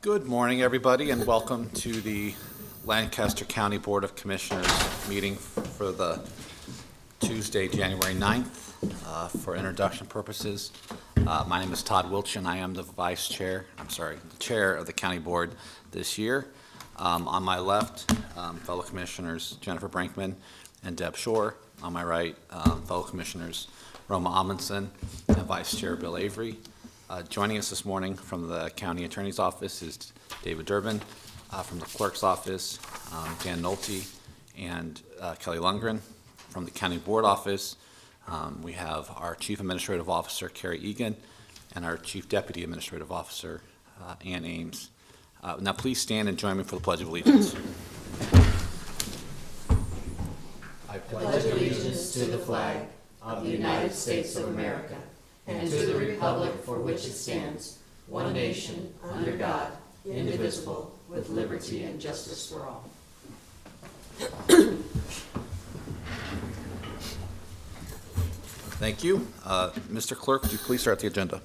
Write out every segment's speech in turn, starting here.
Good morning, everybody, and welcome to the Lancaster County Board of Commissioners meeting for the Tuesday, January 9th. For introduction purposes, my name is Todd Wilchin, and I am the the chair of the county board this year. On my left, fellow commissioners Jennifer Brinkman and Deb Shore. On my right, fellow commissioners Roma Amundsen and Vice Chair Bill Avery. Joining us this morning from the County Attorney's Office is David Durbin. From the Clerk's Office, Dan Nolte and Kelly Lundgren. From the County Board Office, we have our Chief Administrative Officer, Carrie Egan, and our Chief Deputy Administrative Officer, Ann Ames. Now please stand and join me for the Pledge of Allegiance. I pledge allegiance to the flag of the United States of America and to the republic for which it stands, one nation, under God, indivisible, with liberty and justice for all. Thank you. Mr. Clerk, would you please start the agenda?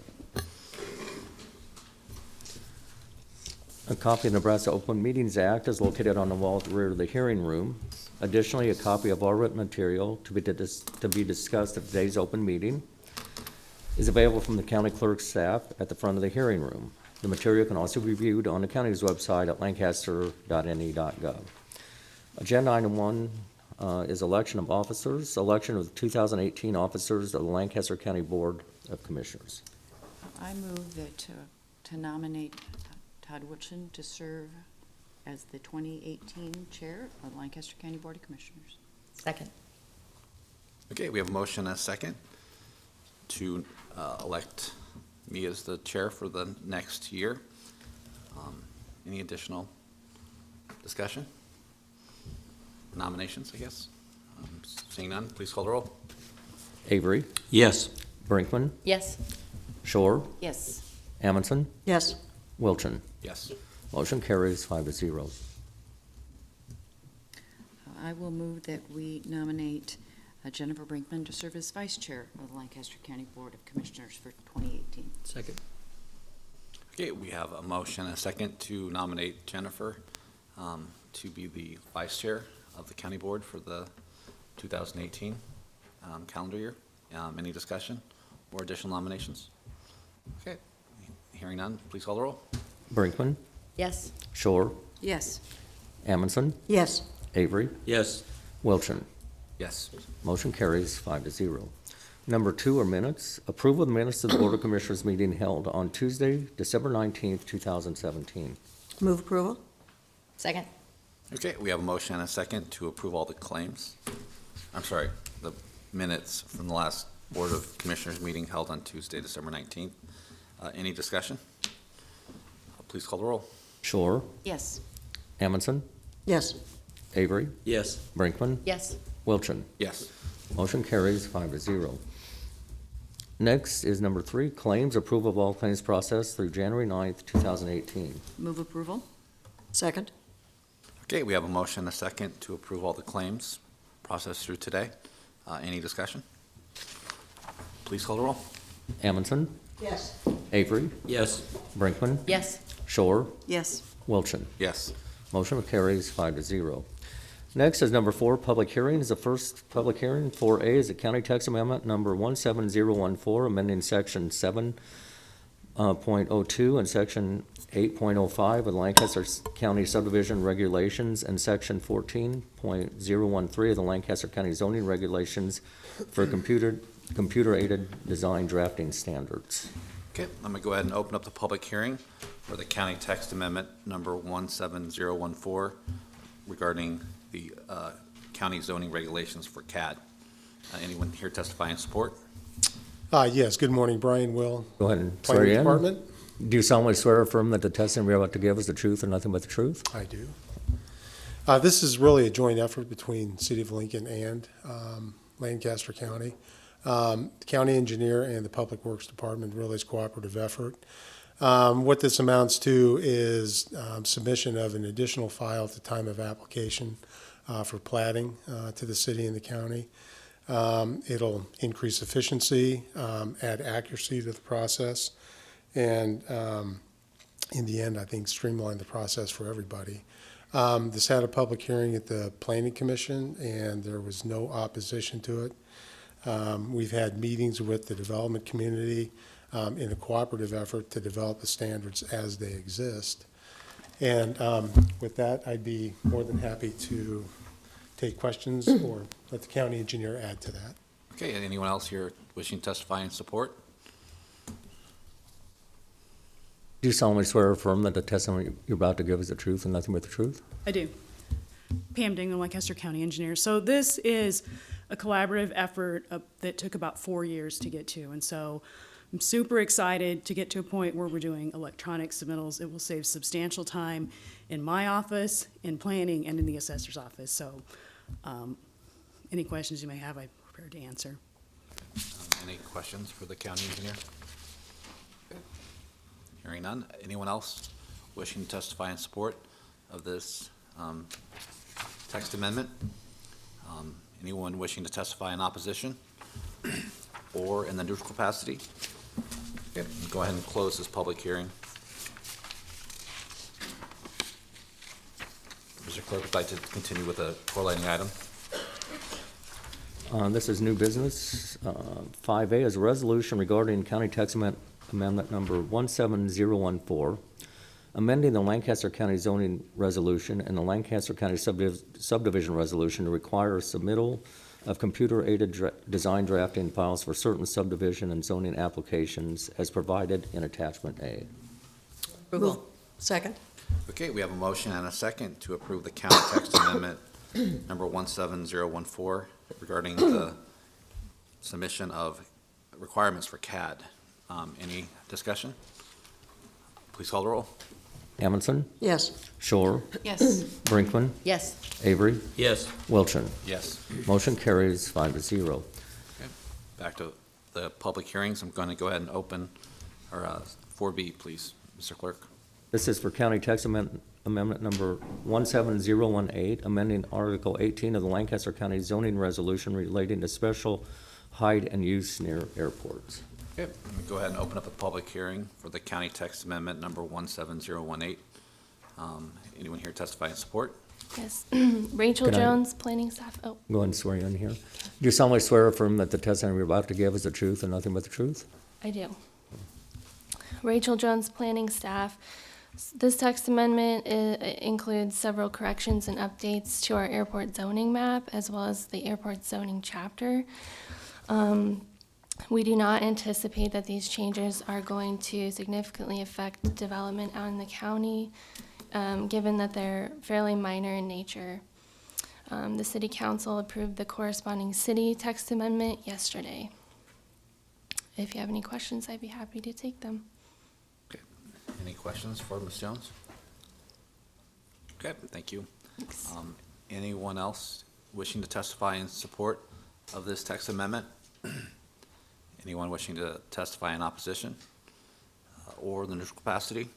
A copy of the Nebraska Open Meetings Act is located on the wall at the rear of the hearing room. Additionally, a copy of all written material to be discussed at today's open meeting is available from the county clerk's staff at the front of the hearing room. The material can also be viewed on the county's website at lancaster.ne.gov. Agenda item 1 is election of officers, election of the 2018 officers of the Lancaster County Board of Commissioners. I move that to nominate Todd Wilchin to serve as the 2018 chair of the Lancaster County Board of Commissioners. Second. Okay, we have a motion and a second to elect me as the chair for the next year. Any additional discussion? Nominations, I guess? Seeing none, please call the roll. Avery, Yes. Brinkman, Yes. Shore, Yes. Amundsen, Yes. Wilchin. Yes. Motion carries 5-0. I will move that we nominate Jennifer Brinkman to serve as vice chair of the Lancaster County Board of Commissioners for 2018. Second. Okay, we have a motion and a second to nominate Jennifer to be the vice chair of the county board for the 2018 calendar year. Any discussion or additional nominations? Okay, hearing none, please call the roll. Brinkman, Yes. Shore, Yes. Amundsen, Yes. Avery, Yes. Wilchin. Yes. Motion carries 5-0. Number 2 are minutes. Approval of the minutes of the Board of Commissioners meeting held on Tuesday, December 19th, 2017. Move approval. Second. Okay, we have a motion and a second to approve all the claims. I'm sorry, the minutes from the last Board of Commissioners meeting held on Tuesday, December 19th. Any discussion? Please call the roll. Shore, Yes. Amundsen, Yes. Avery, Yes. Brinkman, Yes. Wilchin. Yes. Motion carries 5-0. Next is number 3, claims. Approval of all claims processed through January 9th, 2018. Move approval. Second. Okay, we have a motion and a second to approve all the claims processed through today. Any discussion? Please call the roll. Amundsen, Yes. Avery, Yes. Brinkman, Yes. Shore, Yes. Wilchin. Yes. Motion carries 5-0. Next is number 4, public hearings. The first public hearing, 4A, is the county text amendment number 17014, amending section 7.02 and section 8.05 of the Lancaster County subdivision regulations and section 14.013 of the Lancaster County zoning regulations for computer-aided design drafting standards. Okay, I'm going to go ahead and open up the public hearing for the county text amendment number 17014 regarding the county zoning regulations for CAD. Anyone here testify in support? Yes, good morning, Brian Will, Go ahead and swear Planning you in. Department. Do you solemnly swear or affirm that the testimony you're about to give is the truth and nothing but the truth? I do. This is really a joint effort between City of Lincoln and Lancaster County. The county engineer and the Public Works Department, really is a cooperative effort. What this amounts to is submission of an additional file at the time of application for platting to the city and the county. It'll increase efficiency, add accuracy to the process, and in the end, I think, streamline the process for everybody. This had a public hearing at the Planning Commission, and there was no opposition to it. We've had meetings with the development community in a cooperative effort to develop the standards as they exist. And with that, I'd be more than happy to take questions or let the county engineer add to that. Okay, and anyone else here wishing to testify in support? Do you solemnly swear or affirm that the testimony you're about to give is the truth and nothing but the truth? I do. Pam Dingman, Lancaster County Engineer. So this is a collaborative effort that took about 4 years to get to. And so I'm super excited to get to a point where we're doing electronic submittals. It will save substantial time in my office, in planning, and in the assessor's office. So any questions you may have, I'm prepared to answer. Any questions for the county engineer? Hearing none. Anyone else wishing to testify in support of this text amendment? Anyone wishing to testify in opposition or in the neutral capacity? Okay, go ahead and close this public hearing. Mr. Clerk, would like to continue with the correlating item? This is new business. 5A is a resolution regarding county text amendment number 17014, amending the Lancaster County zoning resolution and the Lancaster County subdivision resolution to require a submittal of computer-aided design drafting files for certain subdivision and zoning applications as provided in attachment A. Approval. Second. Okay, we have a motion and a second to approve the county text amendment number 17014 regarding the submission of requirements for CAD. Any discussion? Please call the roll. Amundson, Yes. Shore, Yes. Brinkman, Yes. Avery, Yes. Wilchin. Yes. Motion carries 5-0. Okay, back to the public hearings. I'm going to go ahead and open, or 4B, please, Mr. Clerk. This is for county text amendment number 17018, amending Article 18 of the Lancaster County zoning resolution relating to special hide and use near airports. Okay, let me go ahead and open up the public hearing for the county text amendment number 17018. Anyone here testify in support? Yes. Rachel Can I- Jones, planning staff. Oh, Go ahead and swear you in here. Do you solemnly swear or affirm that the testimony you're about to give is the truth and nothing but the truth? I do. Rachel Jones, planning staff. This text amendment includes several corrections and updates to our airport zoning map as well as the airport zoning chapter. We do not anticipate that these changes are going to significantly affect development out in the county, given that they're fairly minor in nature. The City Council approved the corresponding city text amendment yesterday. If you have any questions, I'd be happy to take them. Okay, any questions for Ms. Jones? Okay, thank you. Thanks. Anyone else wishing to testify in support of this text amendment? Anyone wishing to testify in opposition or the neutral capacity?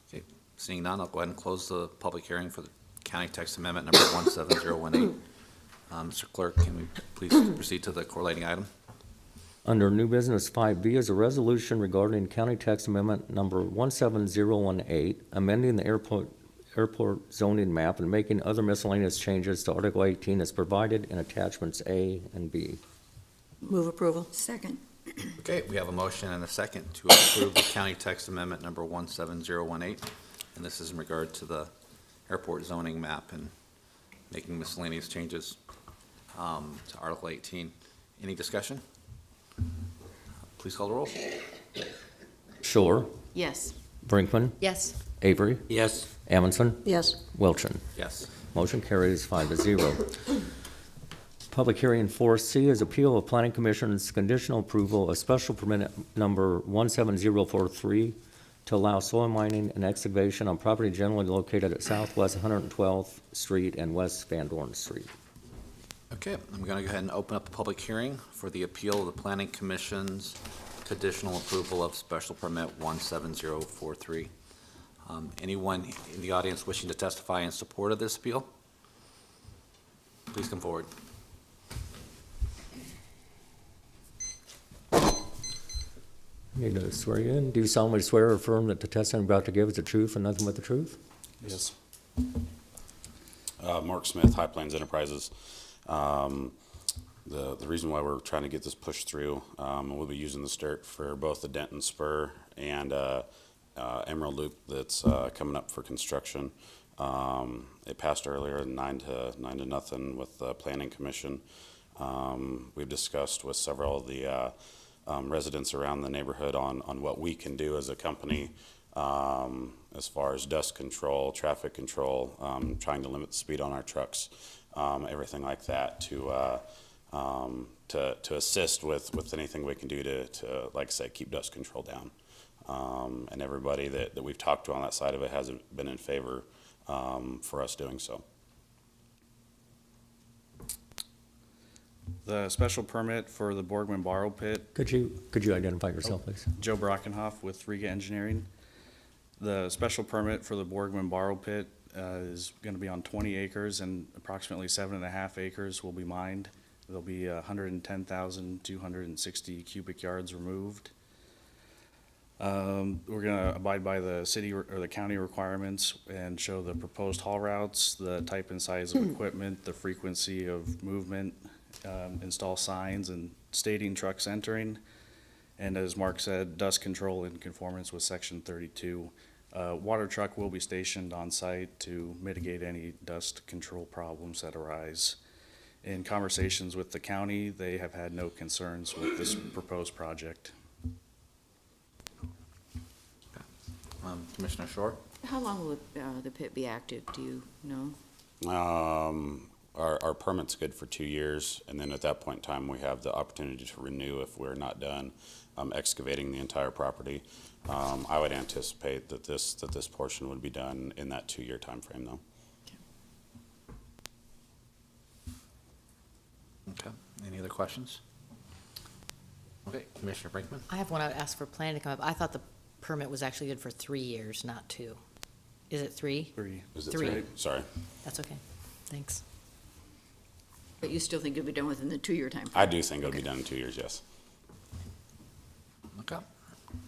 Okay, seeing none, I'll go ahead and close the public hearing for the county text amendment number 17018. Mr. Clerk, can we please proceed to the correlating item? Under new business 5B is a resolution regarding county text amendment number 17018, amending the airport zoning map and making other miscellaneous changes to Article 18 as provided in attachments A and B. Move approval. Second. Okay, we have a motion and a second to approve the county text amendment number 17018, and this is in regard to the airport zoning map and making miscellaneous changes to Article 18. Any discussion? Please call the roll. Shore, Yes. Brinkman, Yes. Avery, Yes. Amundson, Yes. Wilchin. Yes. Motion carries 5-0. Public hearing 4C is appeal of Planning Commission's conditional approval of special permit number 17043 to allow soil mining and excavation on property generally located at Southwest 112th Street and West Van Dorn Street. Okay, I'm going to go ahead and open up a public hearing for the appeal of the Planning Commission's conditional approval of special permit 17043. Anyone in the audience wishing to testify in support of this appeal? Please come forward. Need to swear you in. Do you solemnly swear or affirm that the testimony you're about to give is the truth and nothing but the truth? Yes. Mark Smith, High Plains Enterprises. The reason why we're trying to get this pushed through, we'll be using the dirt for both the Denton Spur and Emerald Loop that's coming up for construction. It passed earlier, 9-0 with the Planning Commission. We've discussed with several of the residents around the neighborhood on what we can do as a company as far as dust control, traffic control, trying to limit the speed on our trucks, everything like that to assist with anything we can do to like I say, keep dust control down. And everybody that we've talked to on that side of it has been in favor for us doing so. The special permit for the Borgman Borrow Pit, Could you identify yourself, please? Joe Brockenhoff with Riga Engineering. The special permit for the Borgman Borrow Pit is going to be on 20 acres, and approximately 7.5 acres will be mined. There'll be 110,260 cubic yards removed. We're going to abide by the city or the county requirements and show the proposed haul routes, the type and size of equipment, the frequency of movement, install signs and stating trucks entering. And as Mark said, dust control in conformance with section 32. Water truck will be stationed on site to mitigate any dust control problems that arise. In conversations with the county, they have had no concerns with this proposed project. Commissioner Shore? How long will the pit be active, do you know? Our permit's good for 2 years, and then at that point in time, we have the opportunity to renew if we're not done excavating the entire property. I would anticipate that this portion would be done in that 2-year time frame, though. Okay, any other questions? Okay, Commissioner Brinkman? I have one. I would ask for planning to come up. I thought the permit was actually good for 3 years, not 2. Is it 3? 3. Is it 3? 3? Sorry. That's okay. Thanks. But you still think it'll be done within the 2-year time frame? I do think it'll be done in 2 years, yes. Okay,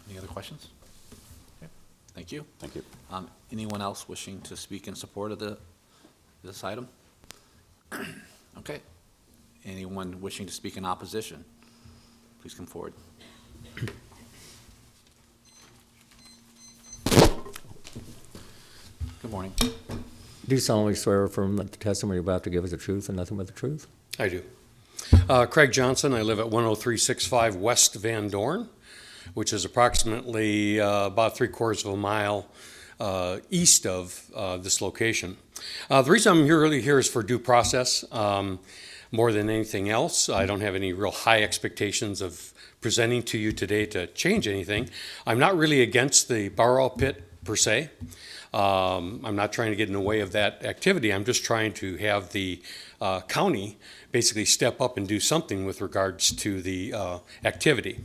any other questions? Okay, thank you. Thank you. Anyone else wishing to speak in support of this item? Okay, anyone wishing to speak in opposition? Please come forward. Good morning. Do you solemnly swear or affirm that the testimony you're about to give is the truth and nothing but the truth? I do. Craig Johnson, I live at 10365 West Van Dorn, which is approximately about 3/4 of a mile east of this location. The reason I'm really here is for due process. More than anything else, I don't have any real high expectations of presenting to you today to change anything. I'm not really against the borrow pit per se. I'm not trying to get in the way of that activity. I'm just trying to have the county basically step up and do something with regards to the activity.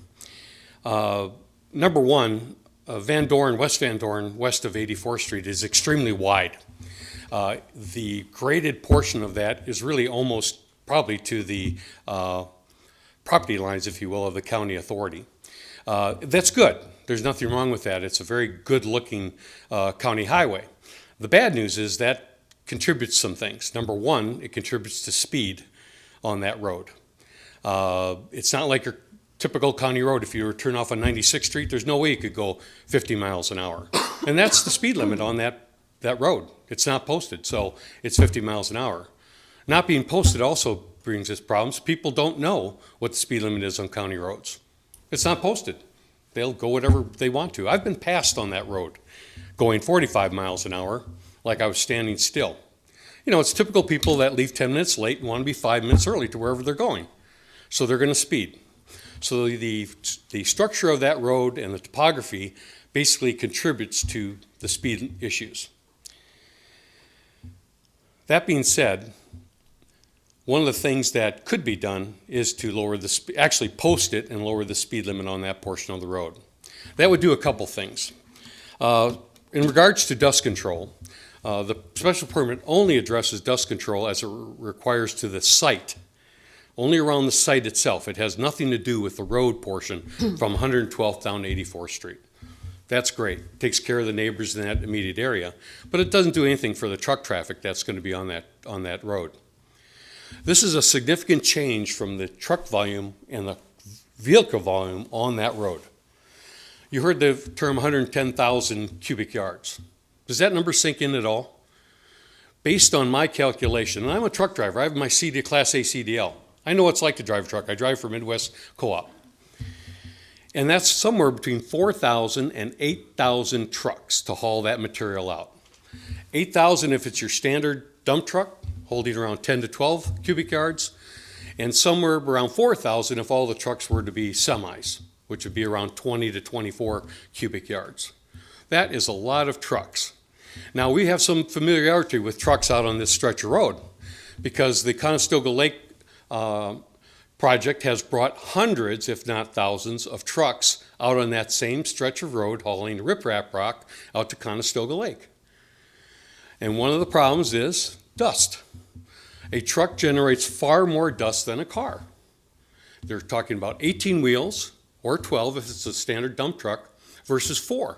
Number one, Van Dorn, West Van Dorn, west of 84th Street is extremely wide. The graded portion of that is really almost probably to the property lines, if you will, of the county authority. That's good. There's nothing wrong with that. It's a very good-looking county highway. The bad news is that contributes some things. Number one, it contributes to speed on that road. It's not like your typical county road. If you were to turn off on 96th Street, there's no way you could go 50 miles an hour. And that's the speed limit on that road. It's not posted, so it's 50 miles an hour. Not being posted also brings us problems. People don't know what the speed limit is on county roads. It's not posted. They'll go whatever they want to. I've been passed on that road going 45 miles an hour like I was standing still. You know, it's typical people that leave 10 minutes late and want to be 5 minutes early to wherever they're going. So they're going to speed. So the structure of that road and the topography basically contributes to the speed issues. That being said, one of the things that could be done is to lower actually post it and lower the speed limit on that portion of the road. That would do a couple things. In regards to dust control, the special permit only addresses dust control as it requires to the site only around the site itself. It has nothing to do with the road portion from 112th down to 84th Street. That's great. Takes care of the neighbors in that immediate area, but it doesn't do anything for the truck traffic that's going to be on that road. This is a significant change from the truck volume and the vehicle volume on that road. You heard the term 110,000 cubic yards. Does that number sink in at all? Based on my calculation, and I'm a truck driver, I have my Class A CDL. I know what it's like to drive a truck. I drive for Midwest Co-op. And that's somewhere between 4,000 and 8,000 trucks to haul that material out. 8,000 if it's your standard dump truck, holding around 10 to 12 cubic yards, and somewhere around 4,000 if all the trucks were to be semis, which would be around 20 to 24 cubic yards. That is a lot of trucks. Now, we have some familiarity with trucks out on this stretch of road because the Conestoga Lake project has brought hundreds, if not thousands, of trucks out on that same stretch of road hauling riprap rock out to Conestoga Lake. And one of the problems is dust. A truck generates far more dust than a car. They're talking about 18 wheels, or 12 if it's a standard dump truck, versus 4.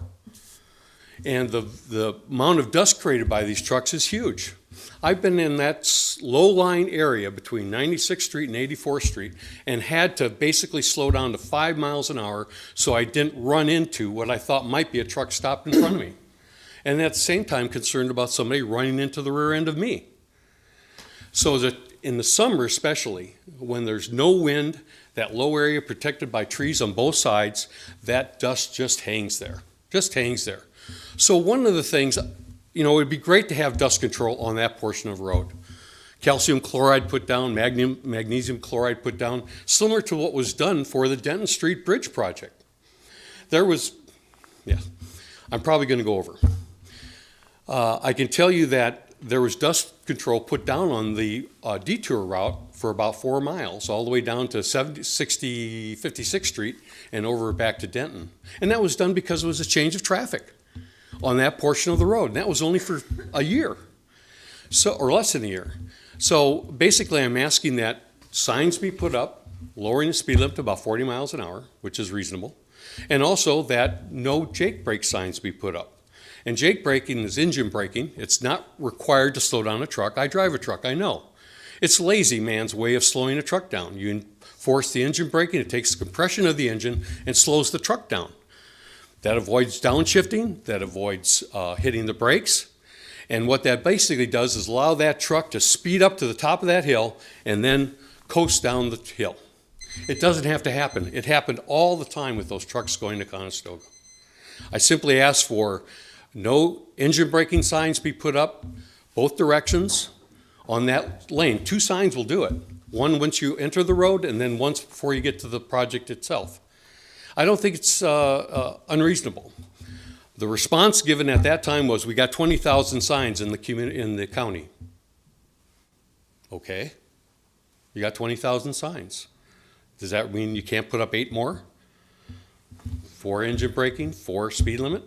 And the amount of dust created by these trucks is huge. I've been in that low-lying area between 96th Street and 84th Street and had to basically slow down to 5 miles an hour so I didn't run into what I thought might be a truck stopped in front of me. And at the same time concerned about somebody running into the rear end of me. So that in the summer especially, when there's no wind, that low area protected by trees on both sides, that dust just hangs there, So one of the things, it would be great to have dust control on that portion of road. Calcium chloride put down, magnesium chloride put down, similar to what was done for the Denton Street Bridge project. I'm probably going to go over. I can tell you that there was dust control put down on the detour route for about 4 miles, all the way down to 56th Street and over back to Denton. And that was done because it was a change of traffic on that portion of the road. And that was only for a year, or less than a year. So basically I'm asking that signs be put up, lowering the speed limit to about 40 miles an hour, which is reasonable, and also that no Jake brake signs be put up. And Jake braking is engine braking. It's not required to slow down a truck. I drive a truck, I know. It's lazy man's way of slowing a truck down. You enforce the engine braking, it takes the compression of the engine and slows the truck down. That avoids downshifting, that avoids hitting the brakes. And what that basically does is allow that truck to speed up to the top of that hill and then coast down the hill. It doesn't have to happen. It happened all the time with those trucks going to Conestoga. I simply ask for no engine braking signs be put up both directions on that lane. 2 signs will do it. One once you enter the road and then once before you get to the project itself. I don't think it's unreasonable. The response given at that time was we got 20,000 signs in the county. Okay, you got 20,000 signs. Does that mean you can't put up 8 more? 4 engine braking, 4 speed limit?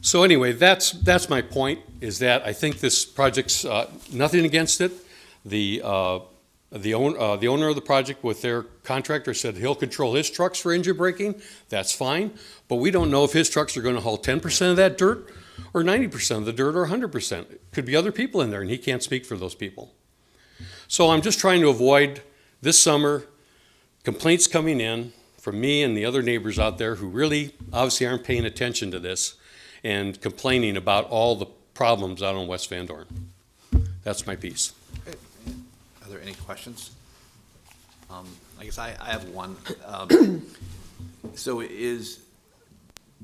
So anyway, that's my point, is that I think this project's nothing against it. The owner of the project with their contractor said he'll control his trucks for engine braking. That's fine, but we don't know if his trucks are going to haul 10% of that dirt or 90% of the dirt or 100%. It could be other people in there, and he can't speak for those people. So I'm just trying to avoid this summer complaints coming in from me and the other neighbors out there who really obviously aren't paying attention to this and complaining about all the problems out on West Van Dorn. That's my piece. Okay. Are there any questions? I guess I have one. So is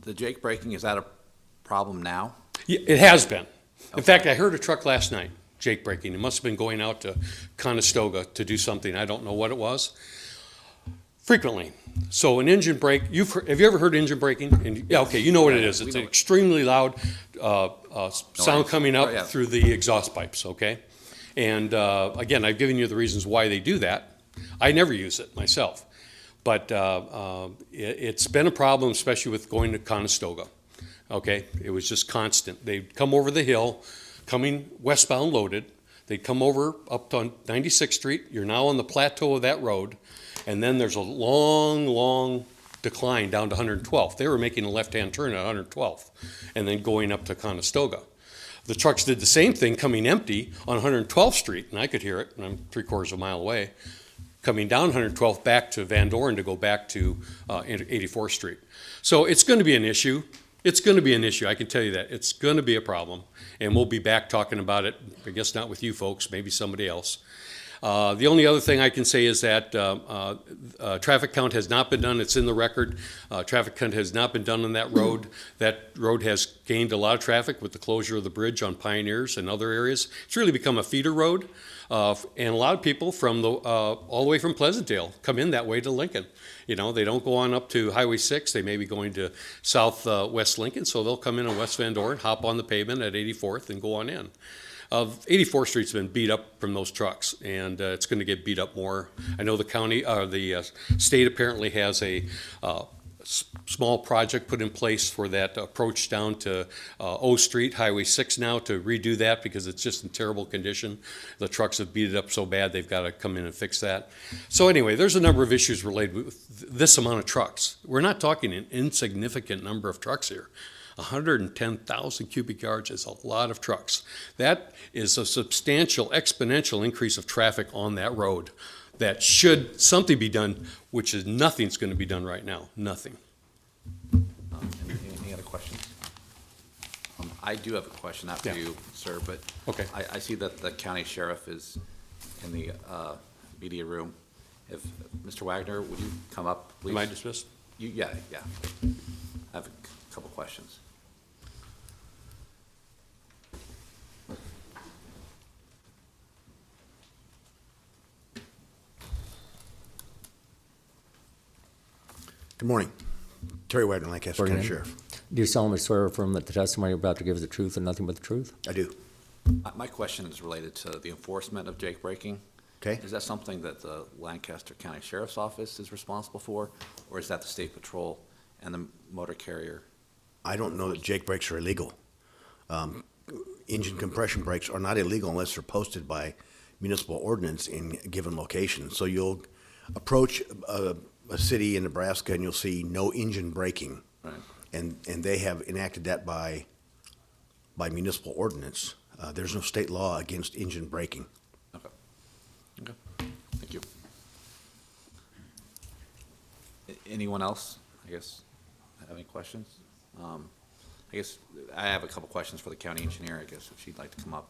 the Jake braking, is that a problem now? Yeah, it has been. In fact, I heard a truck last night, Jake braking. It must have been going out to Conestoga to do something. I don't know what it was. Frequently. So an engine brake, have you ever heard engine braking? And, yeah, okay, you know what it is. It's an extremely loud sound coming up through the exhaust pipes, okay? And again, I've given you the reasons why they do that. I never use it myself. But it's been a problem, especially with going to Conestoga, okay? It was just constant. They'd come over the hill, coming westbound loaded. They'd come over up to 96th Street. You're now on the plateau of that road. And then there's a long, long decline down to 112th. They were making a left-hand turn at 112th and then going up to Conestoga. The trucks did the same thing coming empty on 112th Street, and I could hear it, and I'm 3/4 of a mile away, coming down 112th back to Van Dorn to go back to 84th Street. So it's going to be an issue. It's going to be an issue, I can tell you that. It's going to be a problem, and we'll be back talking about it, I guess not with you folks, maybe somebody else. The only other thing I can say is that traffic count has not been done. It's in the record. Traffic count has not been done on that road. That road has gained a lot of traffic with the closure of the bridge on Pioneers and other areas. It's really become a feeder road, and a lot of people from all the way from Pleasantdale come in that way to Lincoln. You know, they don't go on up to Highway 6. They may be going to southwest Lincoln, so they'll come in on West Van Dorn, hop on the pavement at 84th, and go on in. 84th Street's been beat up from those trucks, and it's going to get beat up more. I know the county, the state apparently has a small project put in place for that approach down to O Street, Highway 6 now, to redo that because it's just in terrible condition. The trucks have beat it up so bad they've got to come in and fix that. So anyway, there's a number of issues related with this amount of trucks. We're not talking an insignificant number of trucks here. 110,000 cubic yards is a lot of trucks. That is a substantial, exponential increase of traffic on that road. That should something be done, which is nothing's going to be done right now. Nothing. Any other questions? I do have a question, not for Yeah. you, sir, but Okay. I see that the county sheriff is in the media room. If Mr. Wagner, would you come up, please? Am I dismissed? Yeah. I have a couple questions. Good morning. Terry Wagner, Lancaster Morning. County Sheriff. Do you solemnly swear or affirm that the testimony you're about to give is the truth and nothing but the truth? I do. My question is related to the enforcement of jake braking. Okay? Is that something that the Lancaster County Sheriff's Office is responsible for, or is that the State Patrol and the motor carrier? I don't know that Jake brakes are illegal. Engine compression brakes are not illegal unless they're posted by municipal ordinance in given locations. So you'll approach a city in Nebraska and you'll see no engine braking. Right. And they have enacted that by municipal ordinance. There's no state law against engine braking. Okay. Thank you. Anyone else, I guess, have any questions? I guess I have a couple questions for the county engineer, I guess, if she'd like to come up.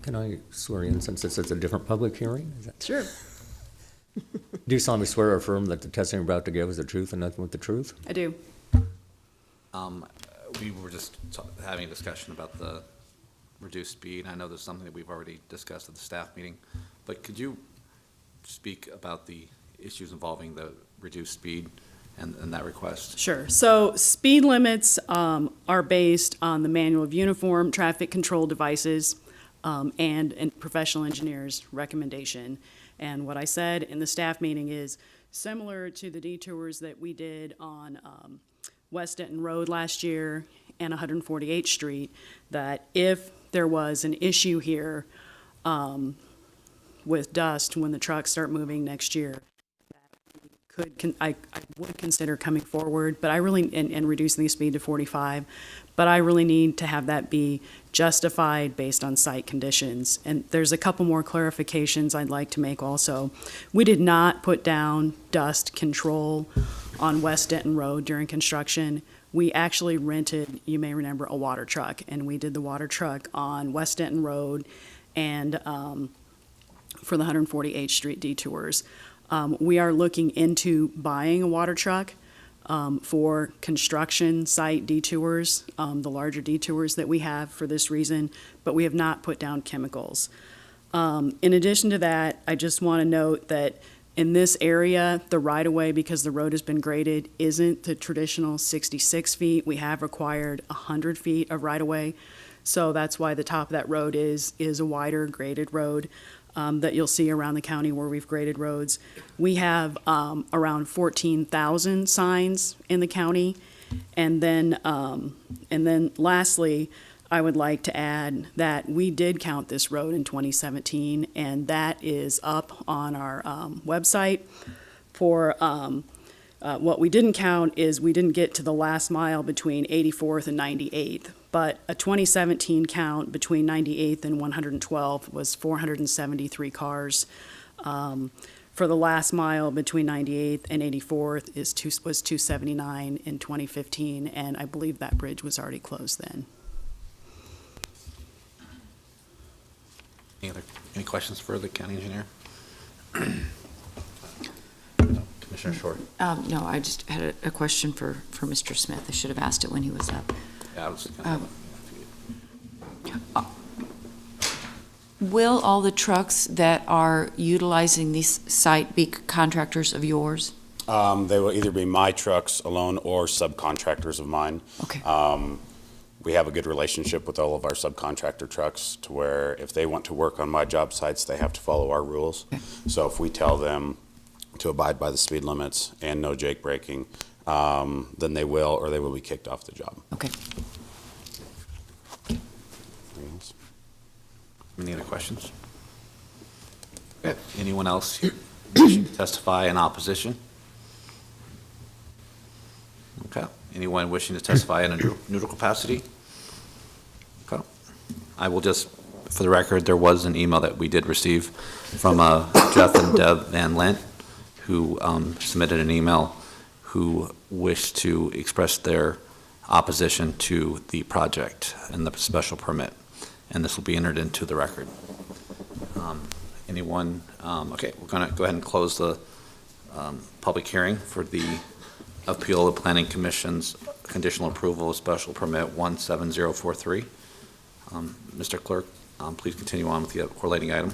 Can I swear in since this is a different public hearing? Is that- Sure, Do you solemnly swear or affirm that the testimony you're about to give is the truth and nothing but the truth? I do. We were just having a discussion about the reduced speed. I know there's something that we've already discussed at the staff meeting, but could you speak about the issues involving the reduced speed and that request? Sure. So speed limits are based on the Manual of Uniform Traffic Control Devices and professional engineers' recommendation. And what I said in the staff meeting is similar to the detours that we did on West Denton Road last year and 148th Street, that if there was an issue here with dust when the trucks start moving next year, I would consider coming forward, but I really, and reducing the speed to 45, but I really need to have that be justified based on site conditions. And there's a couple more clarifications I'd like to make also. We did not put down dust control on West Denton Road during construction. We actually rented, you may remember, a water truck, and we did the water truck on West Denton Road and for the 148th Street detours. We are looking into buying a water truck for construction site detours, the larger detours that we have for this reason, but we have not put down chemicals. In addition to that, I just want to note that in this area, the right-of-way, because the road has been graded, isn't the traditional 66 feet. We have required 100 feet of right-of-way. So that's why the top of that road is a wider graded road. that you'll see around the county where we've graded roads. We have around 14,000 signs in the county. And then lastly, I would like to add that we did count this road in 2017, and that is up on our website. For what we didn't count is we didn't get to the last mile between 84th and 98th. But a 2017 count between 98th and 112 was 473 cars. For the last mile between 98th and 84th was 279 in 2015, and I believe that bridge was already closed then. Any questions for the county engineer? Commissioner Short? No, I just had a question for Mr. Smith. I should have asked it when he was up. Yeah, I was gonna Will all the trucks that are utilizing this site be contractors of yours? They will either be my trucks alone or subcontractors of mine. Okay. We have a good relationship with all of our subcontractor trucks to where if they want to work on my job sites, they have to follow our rules. Okay. So if we tell them to abide by the speed limits and no jake braking, then they will, or they will be kicked off the job. Okay. Anything else? Any other questions? Okay. Anyone else here wishing to testify in opposition? Okay. Anyone wishing to testify in a neutral capacity? Okay. I will just, for the record, there was an email that we did receive from Jeff and Deb Van Lent, who submitted an email who wished to express their opposition to the project and the special permit, and this will be entered into the record. Anyone? Okay, we're going to go ahead and close the public hearing for the appeal of the Planning Commission's conditional approval of special permit 17043. Mr. Clerk, please continue on with the correlating item.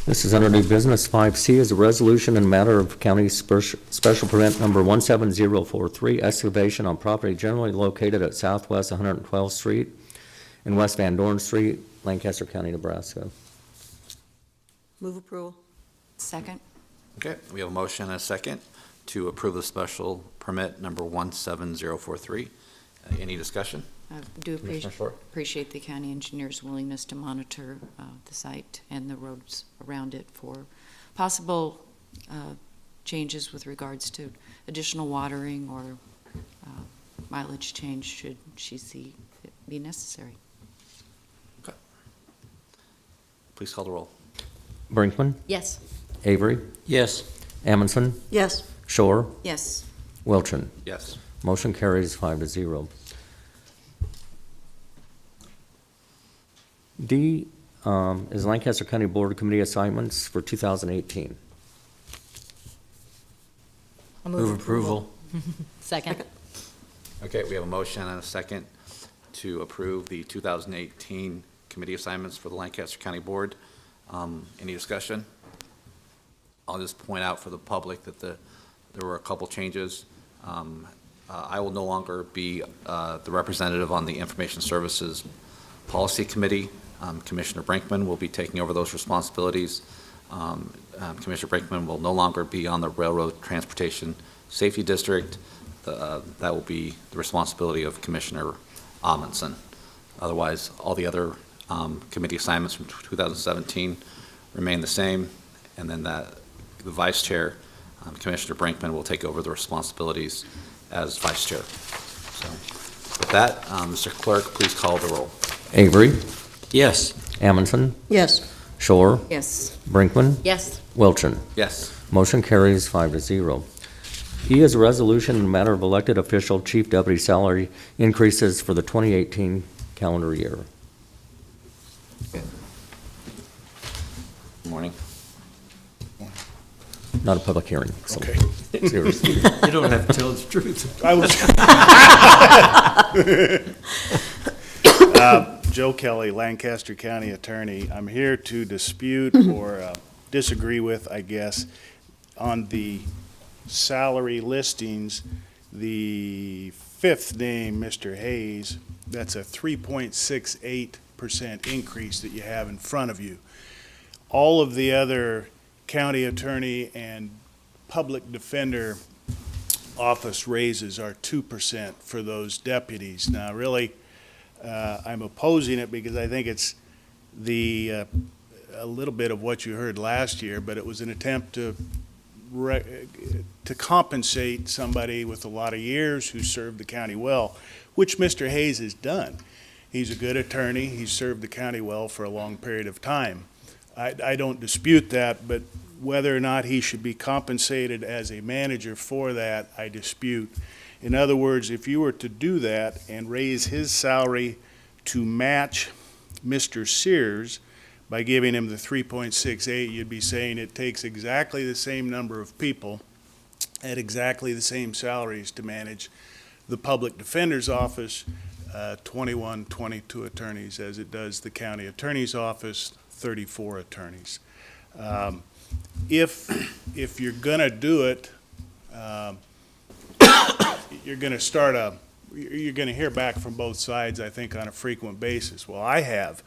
This is under new business. 5C is a resolution in matter of county special permit number 17043, excavation on property generally located at Southwest 112th Street and West Van Dorn Street, Lancaster County, Nebraska. Move approval. Second? Okay, we have a motion and a second to approve the special permit number 17043. Any discussion? I do Commissioner Short? appreciate the county engineer's willingness to monitor the site and the roads around it for possible changes with regards to additional watering or mileage change should she see it be necessary. Okay. Please call the roll. Brinkman, Yes. Avery, Yes. Amundson, Yes. Shore, Yes. Wilchin. Yes. Motion carries 5-0. D is Lancaster County Board Committee assignments for 2018. Move approval. Second. Okay, we have a motion and a second to approve the 2018 committee assignments for the Lancaster County Board. Any discussion? I'll just point out for the public that there were a couple changes. I will no longer be the representative on the Information Services Policy Committee. Commissioner Brinkman will be taking over those responsibilities. Commissioner Brinkman will no longer be on the Railroad Transportation Safety District. That will be the responsibility of Commissioner Amundson. Otherwise, all the other committee assignments from 2017 remain the same, and then the Vice Chair, Commissioner Brinkman, will take over the responsibilities as Vice Chair. So, with that, Mr. Clerk, please call the roll. Avery, Yes. Amundson, Yes. Shore, Yes. Brinkman, Yes. Wilchin. Yes. Motion carries 5-0. E is a resolution in the matter of elected official chief deputy salary increases for the 2018 calendar year. Good morning. Not a public hearing. So Okay. seriously. You don't have to tell the truth. I was Joe Kelly, Lancaster County Attorney. I'm here to dispute or disagree with, I guess, on the salary listings. The fifth name, Mr. Hayes, that's a 3.68% increase that you have in front of you. all of the other county attorney and public defender office raises are 2% for those deputies. Now, really, I'm opposing it because I think it's a little bit of what you heard last year, but it was an attempt to compensate somebody with a lot of years who served the county well, which Mr. Hayes has done. He's a good attorney. He's served the county well for a long period of time. I don't dispute that, but whether or not he should be compensated as a manager for that, I dispute. In other words, if you were to do that and raise his salary to match Mr. Sears by giving him the 3.68, you'd be saying it takes exactly the same number of people at exactly the same salaries to manage the public defender's office, 21, 22 attorneys, as it does the county attorney's office, 34 attorneys. If you're gonna do it, you're gonna hear back from both sides, I think, on a frequent basis. Well, I have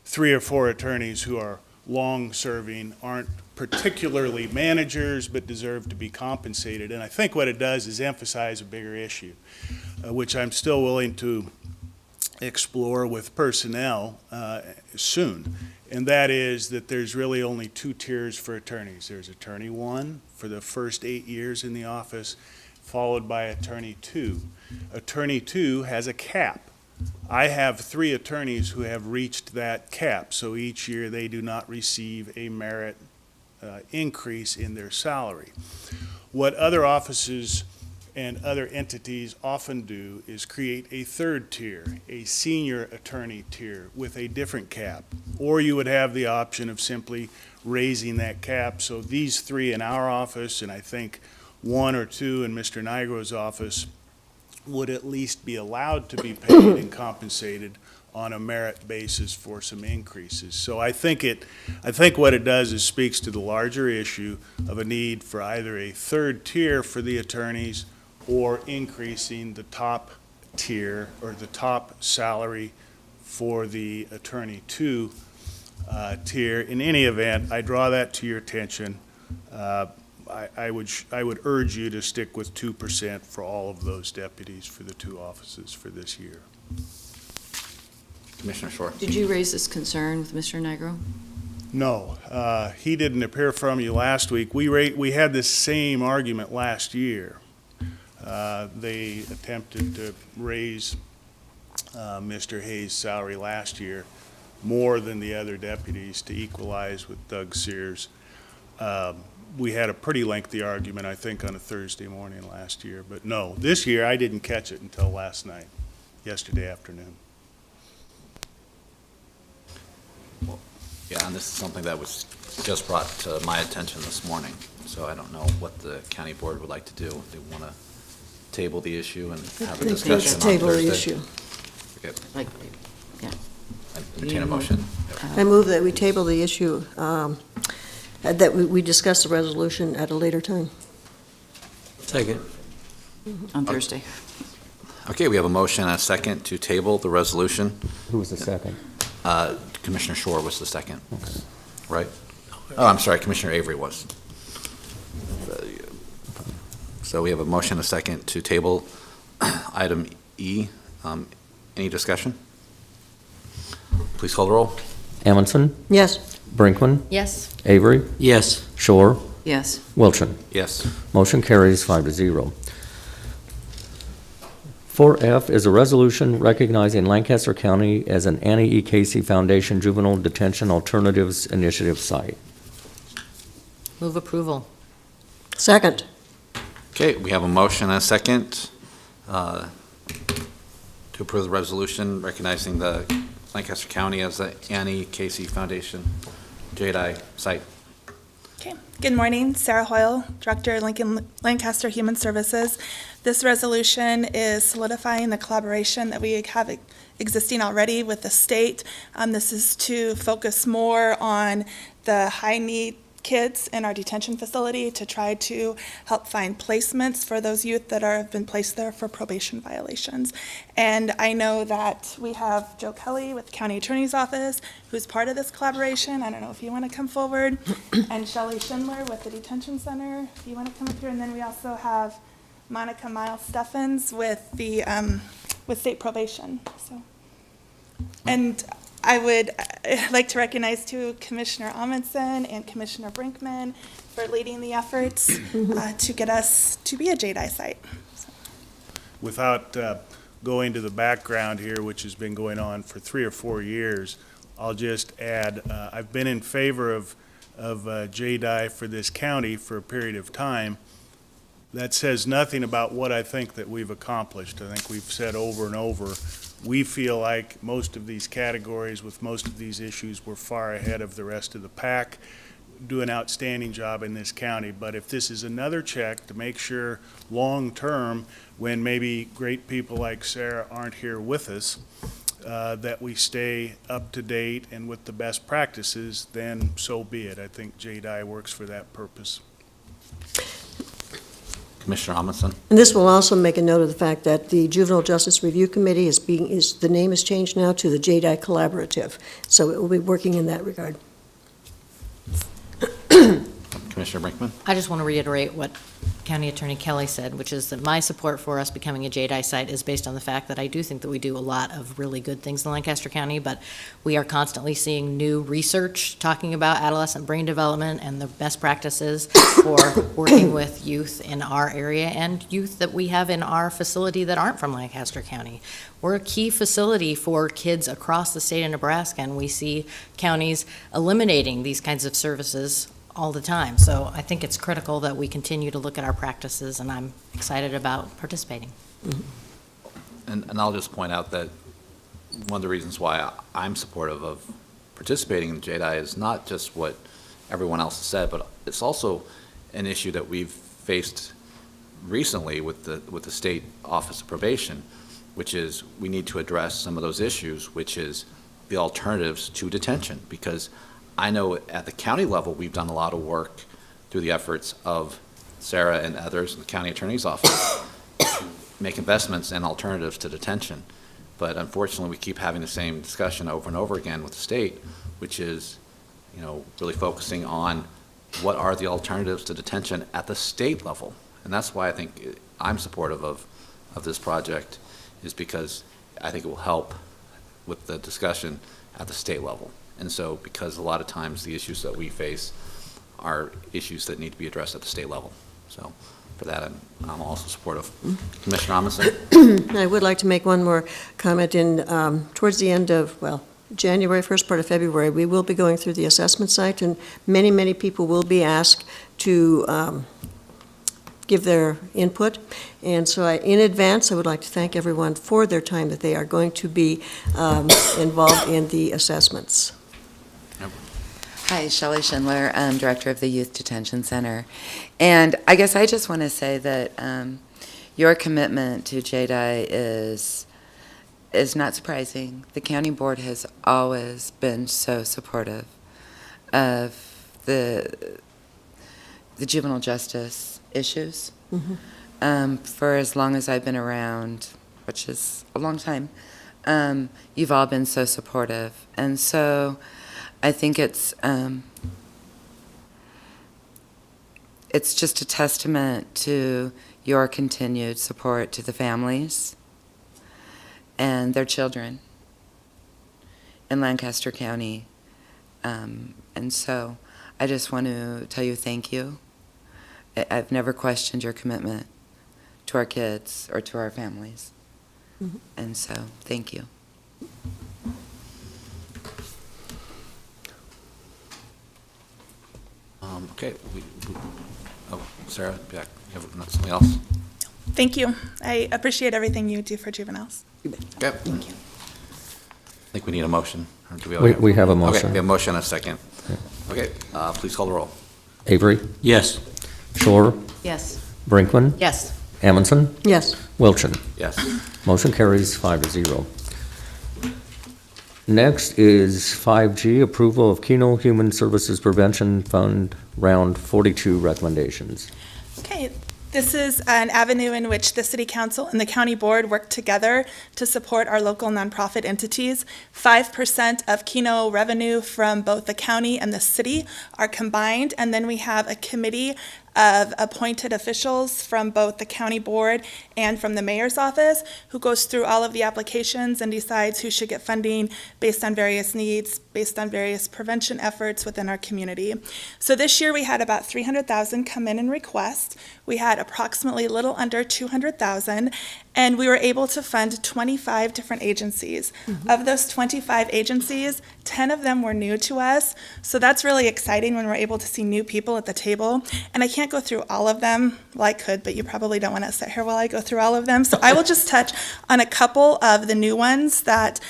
3 or 4 attorneys who are long-serving, aren't particularly managers, but deserve to be compensated. And I think what it does is emphasize a bigger issue, which I'm still willing to explore with personnel soon. And that is that there's really only 2 tiers for attorneys. There's attorney 1 for the first 8 years in the office, followed by attorney 2. Attorney 2 has a cap. I have 3 attorneys who have reached that cap, so each year they do not receive a merit increase in their salary. What other offices and other entities often do is create a 3rd tier, a senior attorney tier with a different cap. Or you would have the option of simply raising that cap. So these 3 in our office, and I think 1 or 2 in Mr. Nigro's office, would at least be allowed to be paid and compensated on a merit basis for some increases. So I think what it does is speaks to the larger issue of a need for either a 3rd tier for the attorneys or increasing the top tier or the top salary for the attorney 2 tier. In any event, I draw that to your attention. I would urge you to stick with 2% for all of those deputies for the 2 offices for this year. Commissioner Shore. Did you raise this concern with Mr. Nigro? No, he didn't appear from you last week. We had this same argument last year. They attempted to raise Mr. Hayes' salary last year more than the other deputies to equalize with Doug Sears. We had a pretty lengthy argument, I think, on a Thursday morning last year. But no, this year I didn't catch it until last night, yesterday afternoon. Yeah, and this is something that was just brought to my attention this morning, so I don't know what the county board would like to do. They want to table the issue and have a discussion on Let's table the Thursday? issue. Okay. Like, yeah. Entertain a motion. I move that we table the issue, that we discuss the resolution at a later time. Second. On Thursday. Okay, we have a motion and a second to table the resolution. Who was the second? Commissioner Shore was the second, right? Oh, I'm sorry, Commissioner Avery was. So we have a motion and a second to table item E. Any discussion? Please call the roll. Amundson, Yes. Brinkman, Yes. Avery, Yes. Shore, Yes. Wilchin. Yes. Motion carries 5-0. 4F is a resolution recognizing Lancaster County as an Annie E. Casey Foundation Juvenile Detention Alternatives Initiative site. Move approval. Second. Okay, we have a motion and a second to approve the resolution recognizing the Lancaster County as the Annie Casey Foundation JDI site. Okay. Good morning, Sarah Hoyle, Director, Lancaster Human Services. This resolution is solidifying the collaboration that we have existing already with the state. This is to focus more on the high need kids in our detention facility to try to help find placements for those youth that have been placed there for probation violations. And I know that we have Joe Kelly with the County Attorney's Office, who's part of this collaboration. I don't know if you want to come forward. And Shelley Schindler with the Detention Center, if you want to come up here. And then we also have Monica Miles-Steffens with the, with state probation, so. And I would like to recognize too Commissioner Amundsen and Commissioner Brinkman for leading the efforts to get us to be a JDI site. So. Without going to the background here, which has been going on for 3 or 4 years, I'll just add, I've been in favor of JDI for this county for a period of time. That says nothing about what I think that we've accomplished. I think we've said over and over, we feel like most of these categories with most of these issues we're far ahead of the rest of the pack, do an outstanding job in this county. But if this is another check to make sure long-term, when maybe great people like Sarah aren't here with us, that we stay up to date and with the best practices, then so be it. I think JDI works for that purpose. Commissioner Amundsen? And this will also make a note of the fact that the Juvenile Justice Review Committee the name is changed now to the JDI Collaborative, so it will be working in that regard. Commissioner Brinkman? I just want to reiterate what County Attorney Kelly said, which is that my support for us becoming a JDI site is based on the fact that I do think that we do a lot of really good things in Lancaster County, but we are constantly seeing new research talking about adolescent brain development and the best practices for working with youth in our area and youth that we have in our facility that aren't from Lancaster County. We're a key facility for kids across the state of Nebraska, and we see counties eliminating these kinds of services all the time. So I think it's critical that we continue to look at our practices, and I'm excited about participating. And I'll just point out that one of the reasons why I'm supportive of participating in JDI is not just what everyone else has said, but it's also an issue that we've faced recently with the State Office of Probation, which is we need to address some of those issues, which is the alternatives to detention. Because I know at the county level, we've done a lot of work through the efforts of Sarah and others in the county attorney's office to make investments in alternatives to detention. But unfortunately, we keep having the same discussion over and over again with the state, which is, really focusing on what are the alternatives to detention at the state level. And that's why I think I'm supportive of this project, is because I think it will help with the discussion at the state level. And so, because a lot of times the issues that we face are issues that need to be addressed at the state level. So, for that, I'm also supportive. Commissioner Amundsen? I would like to make one more comment. Towards the end of, January, first part of February, we will be going through the assessment site, and many, many people will be asked to give their input. And so in advance, I would like to thank everyone for their time that they are going to be involved in the assessments. Hi, Shelley Schindler, I'm Director of the Youth Detention Center. And I guess I just want to say that your commitment to JDI is not surprising. The county board has always been so supportive of the juvenile justice issues. For as long as I've been around, which is a long time, you've all been so supportive. And so I think it's just a testament to your continued support to the families and their children in Lancaster County. And so I just want to tell you thank you. I've never questioned your commitment to our kids or to our families. And so, thank you. Okay. Sarah, you have something else? Thank you. I appreciate everything you do for juveniles. Okay. Thank you. I think we need a motion. Or do We have a motion. Okay, we have a motion and a second. Okay, please call the roll. Avery? Yes. Shore? Yes. Brinkman? Yes. Amundsen? Yes. Wilchin? Yes. Motion carries 5-0. Next is 5G, approval of Keno Human Services Prevention Fund Round 42 recommendations. Okay, this is an avenue in which the City Council and the County Board work together to support our local nonprofit entities. 5% of Keno revenue from both the county and the city are combined, and then we have a committee of appointed officials from both the county board and from the mayor's office who goes through all of the applications and decides who should get funding based on various needs, based on various prevention efforts within our community. So this year we had about 300,000 come in and request. We had approximately a little under 200,000, and we were able to fund 25 different agencies. Of those 25 agencies, 10 of them were new to us, so that's really exciting when we're able to see new people at the table. And I can't go through all of them. Well, I could, but you probably don't want to sit here while I go through all of them. So I will just touch on a couple of the new ones that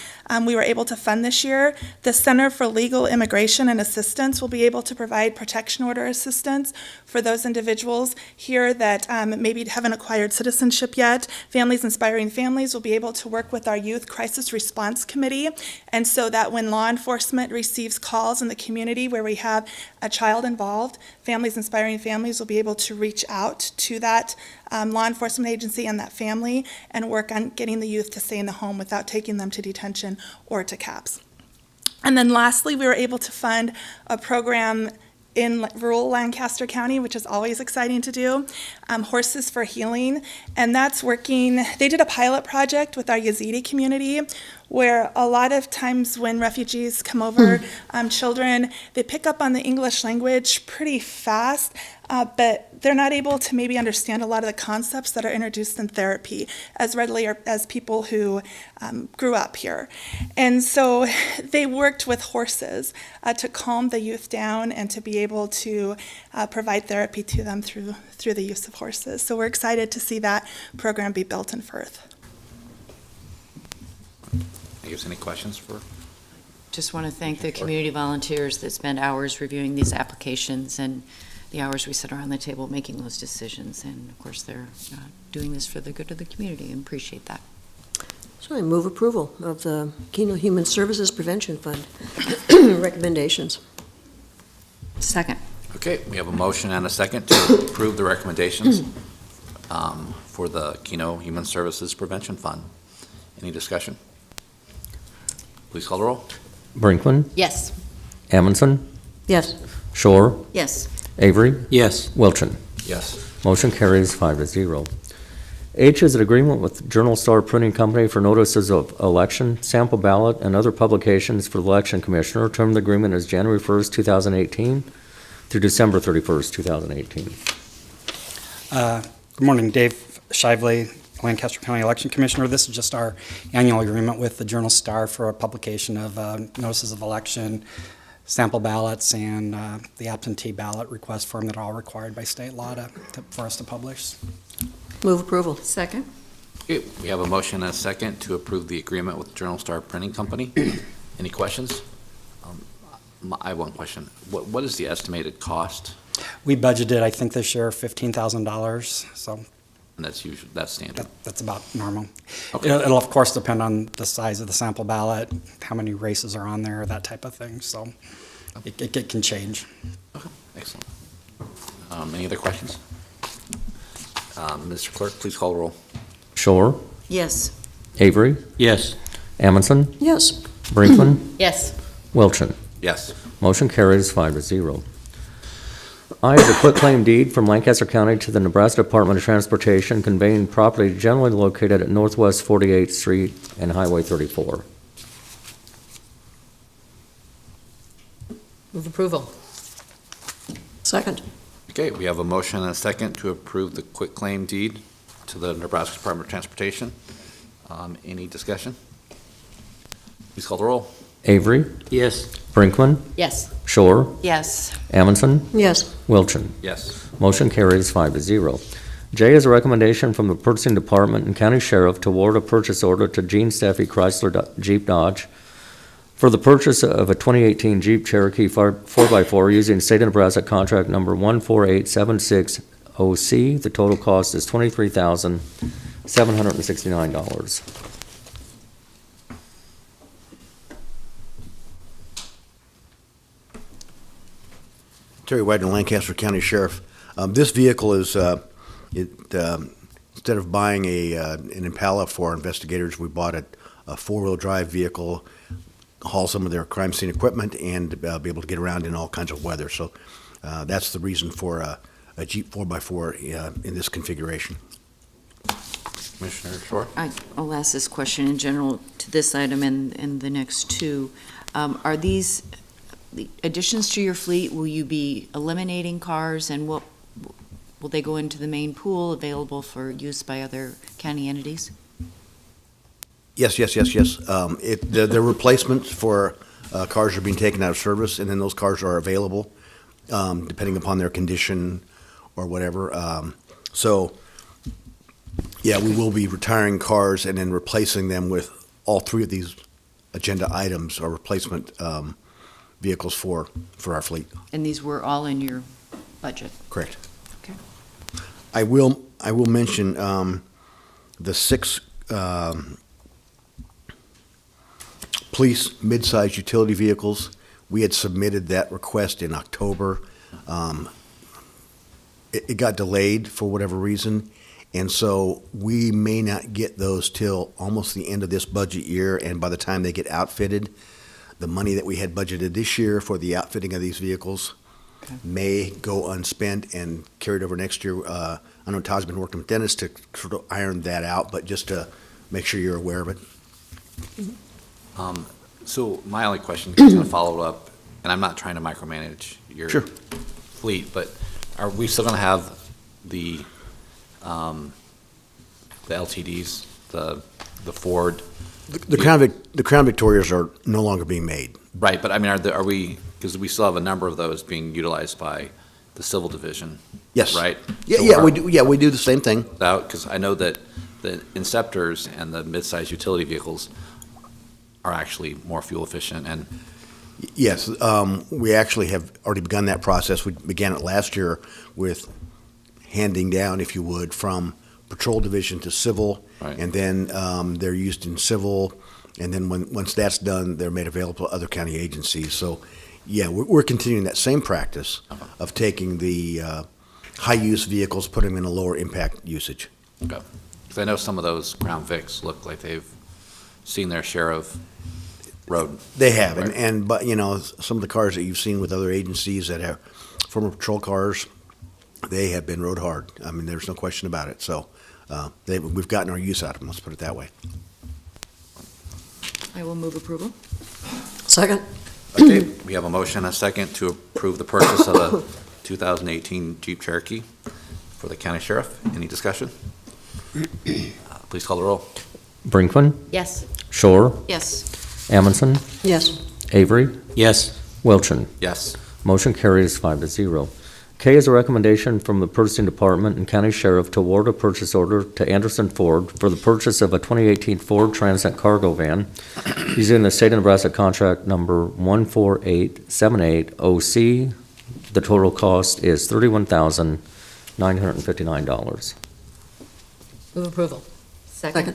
we were able to fund this year. The Center for Legal Immigration and Assistance will be able to provide protection order assistance for those individuals here that maybe haven't acquired citizenship yet. Families Inspiring Families will be able to work with our Youth Crisis Response Committee, and so that when law enforcement receives calls in the community where we have a child involved, Families Inspiring Families will be able to reach out to that law enforcement agency and that family and work on getting the youth to stay in the home without taking them to detention or to CAPS. And then lastly, we were able to fund a program in rural Lancaster County, which is always exciting to do, Horses for Healing, and that's working. They did a pilot project with our Yazidi community where a lot of times when refugees come over, children, they pick up on the English language pretty fast, but they're not able to maybe understand a lot of the concepts that are introduced in therapy as readily as people who grew up here. And so they worked with horses to calm the youth down and to be able to provide therapy to them through the use of horses. So we're excited to see that program be built in Firth. Any questions for? Just want to thank the community volunteers that spend hours reviewing these applications and the hours we sit around the table making those decisions. And of course, they're doing this for the good of the community, and appreciate that. So I move approval of the Keno Human Services Prevention Fund recommendations. Second. Okay, we have a motion and a second to approve the recommendations for the Keno Human Services Prevention Fund. Any discussion? Please call the roll. Brinkman, Yes. Amundson, Yes. Shore, Yes. Avery, Yes. Wilchin. Yes. Motion carries 5-0. H is an agreement with Journal Star Printing Company for notices of election, sample ballot, and other publications for the election commissioner. Term of the agreement is January 1st, 2018 through December 31st, 2018. Good morning, Dave Shively, Lancaster County Election Commissioner. This is just our annual agreement with the Journal Star for a publication of notices of election, sample ballots, and the absentee ballot request form that are all required by state law for us to publish. Move approval. Second. Okay, we have a motion and a second to approve the agreement with Journal Star Printing Company. Any questions? I have one question. What is the estimated cost? We budgeted, I think this year, $15,000, so And that's standard. that's about normal. Okay. It'll of course depend on the size of the sample ballot, how many races are on there, that type of thing, so it can change. Okay, excellent. Any other questions? Mr. Clerk, please call the roll. Shore, Yes. Avery, Yes. Amundson, Yes. Brinkman, Yes. Wilchin. Yes. Motion carries 5-0. I is a quitclaim deed from Lancaster County to the Nebraska Department of Transportation conveying property generally located at Northwest 48th Street and Highway 34. Move approval. Second. Okay, we have a motion and a second to approve the quitclaim deed to the Nebraska Department of Transportation. Any discussion? Please call the roll. Avery, Yes. Brinkman, Yes. Shore, Yes. Amundson, Yes. Wilchin. Yes. Motion carries 5-0. J is a recommendation from the Purchasing Department and County Sheriff to award a purchase order to Gene Steffi Chrysler Jeep Dodge for the purchase of a 2018 Jeep Cherokee 4x4 using state of Nebraska contract number 14876OC. The total cost is $23,769. Terry Wagner, Lancaster County Sheriff. This vehicle is, instead of buying an Impala for our investigators, we bought a four-wheel drive vehicle, haul some of their crime scene equipment, and be able to get around in all kinds of weather. So that's the reason for a Jeep 4x4 in this configuration. Commissioner Shore? I'll ask this question in general to this item and the next two. Are these the additions to your fleet? Will you be eliminating cars, and will they go into the main pool available for use by other county entities? Yes. They're replacements for cars that are being taken out of service, and then those cars are available depending upon their condition or whatever. Yeah, we will be retiring cars and then replacing them with all three of these agenda items or replacement vehicles for our fleet. And these were all in your budget? Correct. Okay. I will mention the 6 police mid-sized utility vehicles. We had submitted that request in October. It got delayed for whatever reason, and so we may not get those till almost the end of this budget year, and by the time they get outfitted, the money that we had budgeted this year for the outfitting of these vehicles may go unspent and carried over next year. I know Todd's been working with Dennis to sort of iron that out, but just to make sure you're aware of it. So my only question, to kind of follow up, and I'm not trying to micromanage your Sure. fleet, but are we still going to have the LTDs, the Ford? The Crown Victorias are no longer being made. Right, but I mean, are we, because we still have a number of those being utilized by the civil division? Yes. Right? We do the same thing. Because I know that the Inceptors and the mid-sized utility vehicles are actually more fuel efficient, and Yes, we actually have already begun that process. We began it last year with handing down, if you would, from patrol division to civil, Right. and then they're used in civil, and then once that's done, they're made available to other county agencies. So, yeah, we're continuing that same practice of taking the high-use vehicles, putting them in a lower impact usage. okay. Because I know some of those Crown Vics look like they've seen their share of road. They have, Right. but you know, some of the cars that you've seen with other agencies that have former patrol cars, they have been rode hard. I mean, there's no question about it. So we've gotten our use out of them. Let's put it that way. I will move approval. Second. Okay, we have a motion and a second to approve the purchase of a 2018 Jeep Cherokee for the county sheriff. Any discussion? Please call the roll. Brinkman, Yes. Shore, Yes. Amundson, Yes. Avery, Yes. Wilchin. Yes. Motion carries 5-0. K is a recommendation from the Purchasing Department and County Sheriff to award a purchase order to Anderson Ford for the purchase of a 2018 Ford Transit cargo van using the state of Nebraska contract number 14878OC. The total cost is $31,959. Move approval. Second.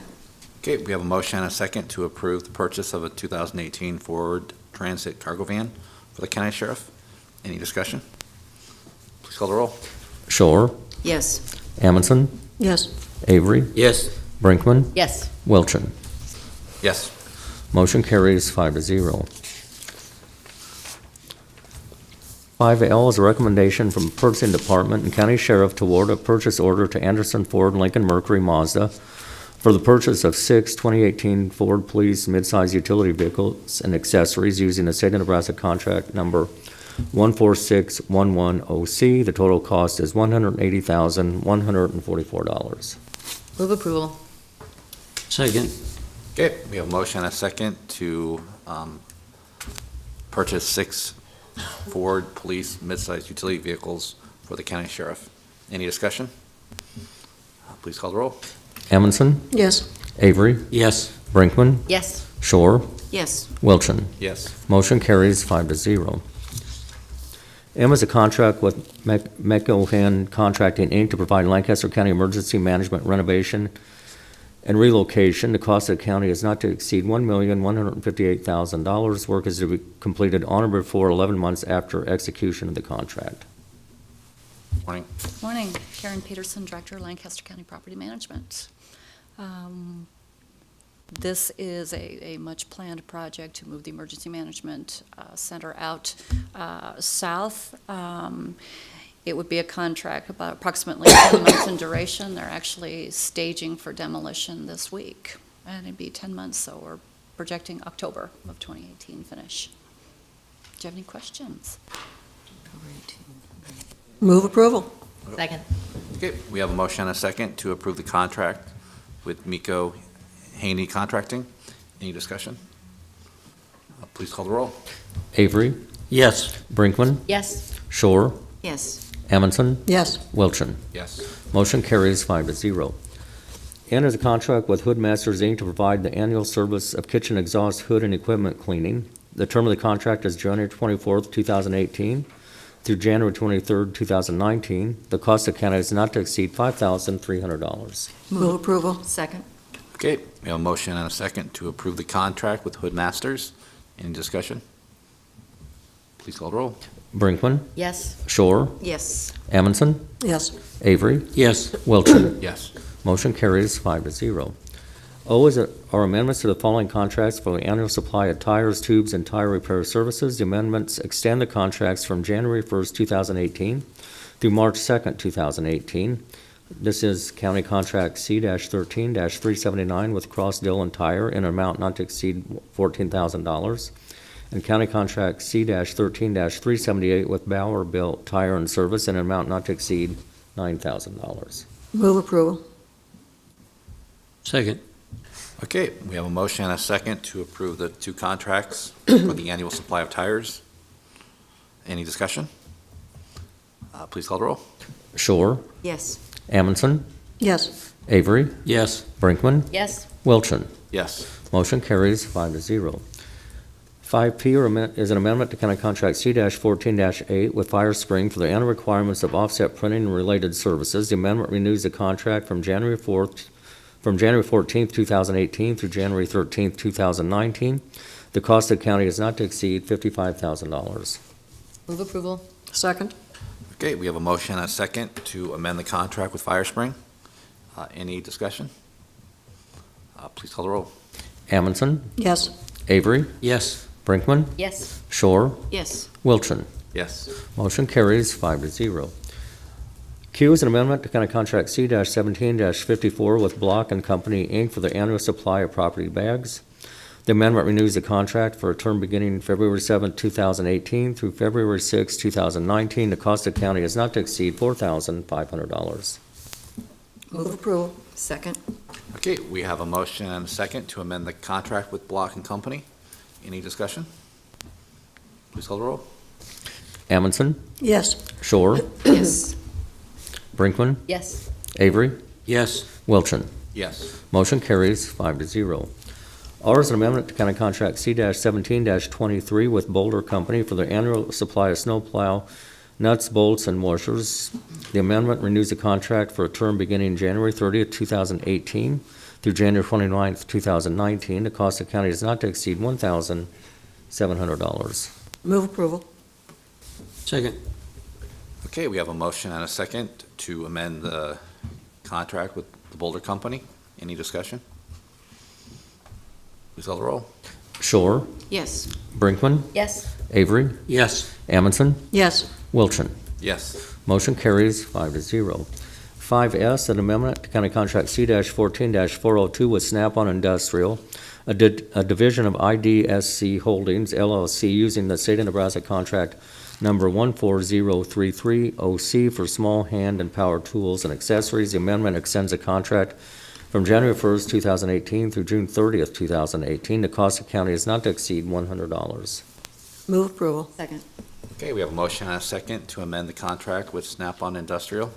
Okay, we have a motion and a second to approve the purchase of a 2018 Ford Transit cargo van for the county sheriff. Any discussion? Please call the roll. Shore, Yes. Amundson, Yes. Avery, Yes. Brinkman, Yes. Wilchin. Yes. Motion carries 5-0. 5L is a recommendation from the Purchasing Department and County Sheriff to award a purchase order to Anderson Ford Lincoln Mercury Mazda for the purchase of 6 2018 Ford Police midsize utility vehicles and accessories using the state of Nebraska contract number 14611OC. The total cost is $180,144. Move approval. Second. Okay, we have a motion and a second to purchase 6 Ford Police mid-sized utility vehicles for the county sheriff. Any discussion? Please call the roll. Amundson, Yes. Avery, Yes. Brinkman, Yes. Shore, Yes. Wilchin. Yes. Motion carries 5-0. M is a contract with McElhan Contracting, Inc. to provide Lancaster County Emergency Management renovation And relocation, the cost of the county is not to exceed $1,158,000. Work is to be completed on or before 11 months after execution of the contract. Morning. Morning, Karen Peterson, Director, Lancaster County Property Management. This is a much-planned project to move the Emergency Management Center out south. It would be a contract about approximately 10 months in duration. They're actually staging for demolition this week, and it'd be 10 months, so we're projecting October of 2018 finish. Do you have any questions? Move approval. Second. Okay, we have a motion and a second to approve the contract with Miko Haney Contracting. Any discussion? Please call the roll. Avery, Yes. Brinkman, Yes. Shore, Yes. Amundson, Yes. Wilchin. Yes. Motion carries 5-0. N is a contract with Hood Masters, Inc. to provide the annual service of kitchen exhaust hood and equipment cleaning. The term of the contract is January 24th, 2018 through January 23rd, 2019. The cost of county is not to exceed $5,300. Move approval. Second. Okay, we have a motion and a second to approve the contract with Hood Masters. Any discussion? Please call the roll. Brinkman, Yes. Shore, Yes. Amundson, Yes. Avery, Yes. Wilchin. Yes. Motion carries 5-0. O are amendments to the following contracts for the annual supply of tires, tubes, and tire repair services. The amendments extend the contracts from January 1st, 2018 through March 2nd, 2018. This is County Contract C-13-379 with Cross Dillon Tire in an amount not to exceed $14,000. And County Contract C-13-378 with Bauer Built Tire and Service in an amount not to exceed $9,000. Move approval. Second. Okay, we have a motion and a second to approve the two contracts for the annual supply of tires. Any discussion? Please call the roll. Shore, Yes. Amundson, Yes. Avery, Yes. Brinkman, Yes. Wilchin. Yes. Motion carries 5-0. 5P is an amendment to County Contract C-14-8 with Fire Spring for the annual requirements of offset printing and related services. The amendment renews the contract from January 14th, 2018 through January 13th, 2019. The cost of the county is not to exceed $55,000. Move approval. Second. Okay, we have a motion and a second to amend the contract with Fire Spring. Any discussion? Please call the roll. Amundson, Yes. Avery, Yes. Brinkman, Yes. Shore, Yes. Wilchin. Yes. Motion carries 5-0. Q is an amendment to County Contract C-17-54 with Block and Company, Inc. for the annual supply of property bags. The amendment renews the contract for a term beginning February 7, 2018 through February 6, 2019. The cost of county is not to exceed $4,500. Move approval. Second. Okay, we have a motion and a second to amend the contract with Block and Company. Any discussion? Please call the roll. Amundson, Yes. Shore, Yes. Brinkman, Yes. Avery, Yes. Wilchin. Yes. Motion carries 5-0. R is an amendment to County Contract C-17-23 with Boulder Company for their annual supply of snowplow nuts, bolts, and washers. The amendment renews the contract for a term beginning January 30th, 2018 through January 29th, 2019. The cost of the county is not to exceed $1,700. Move approval. Second. Okay, we have a motion and a second to amend the contract with the Boulder Company. Any discussion? Please call the roll. Shore, Yes. Brinkman, Yes. Avery, Yes. Amundson, Yes. Wilchin. Yes. Motion carries 5-0. 5S, an amendment to County Contract C-14-402 with Snap-on Industrial, a division of IDSC Holdings LLC using the state of Nebraska contract number 14033OC for small hand and power tools and accessories. The amendment extends the contract from January 1st, 2018 through June 30th, 2018. The cost of the county is not to exceed $100. Move approval. Second. Okay, we have a motion and a second to amend the contract with Snap-on Industrial.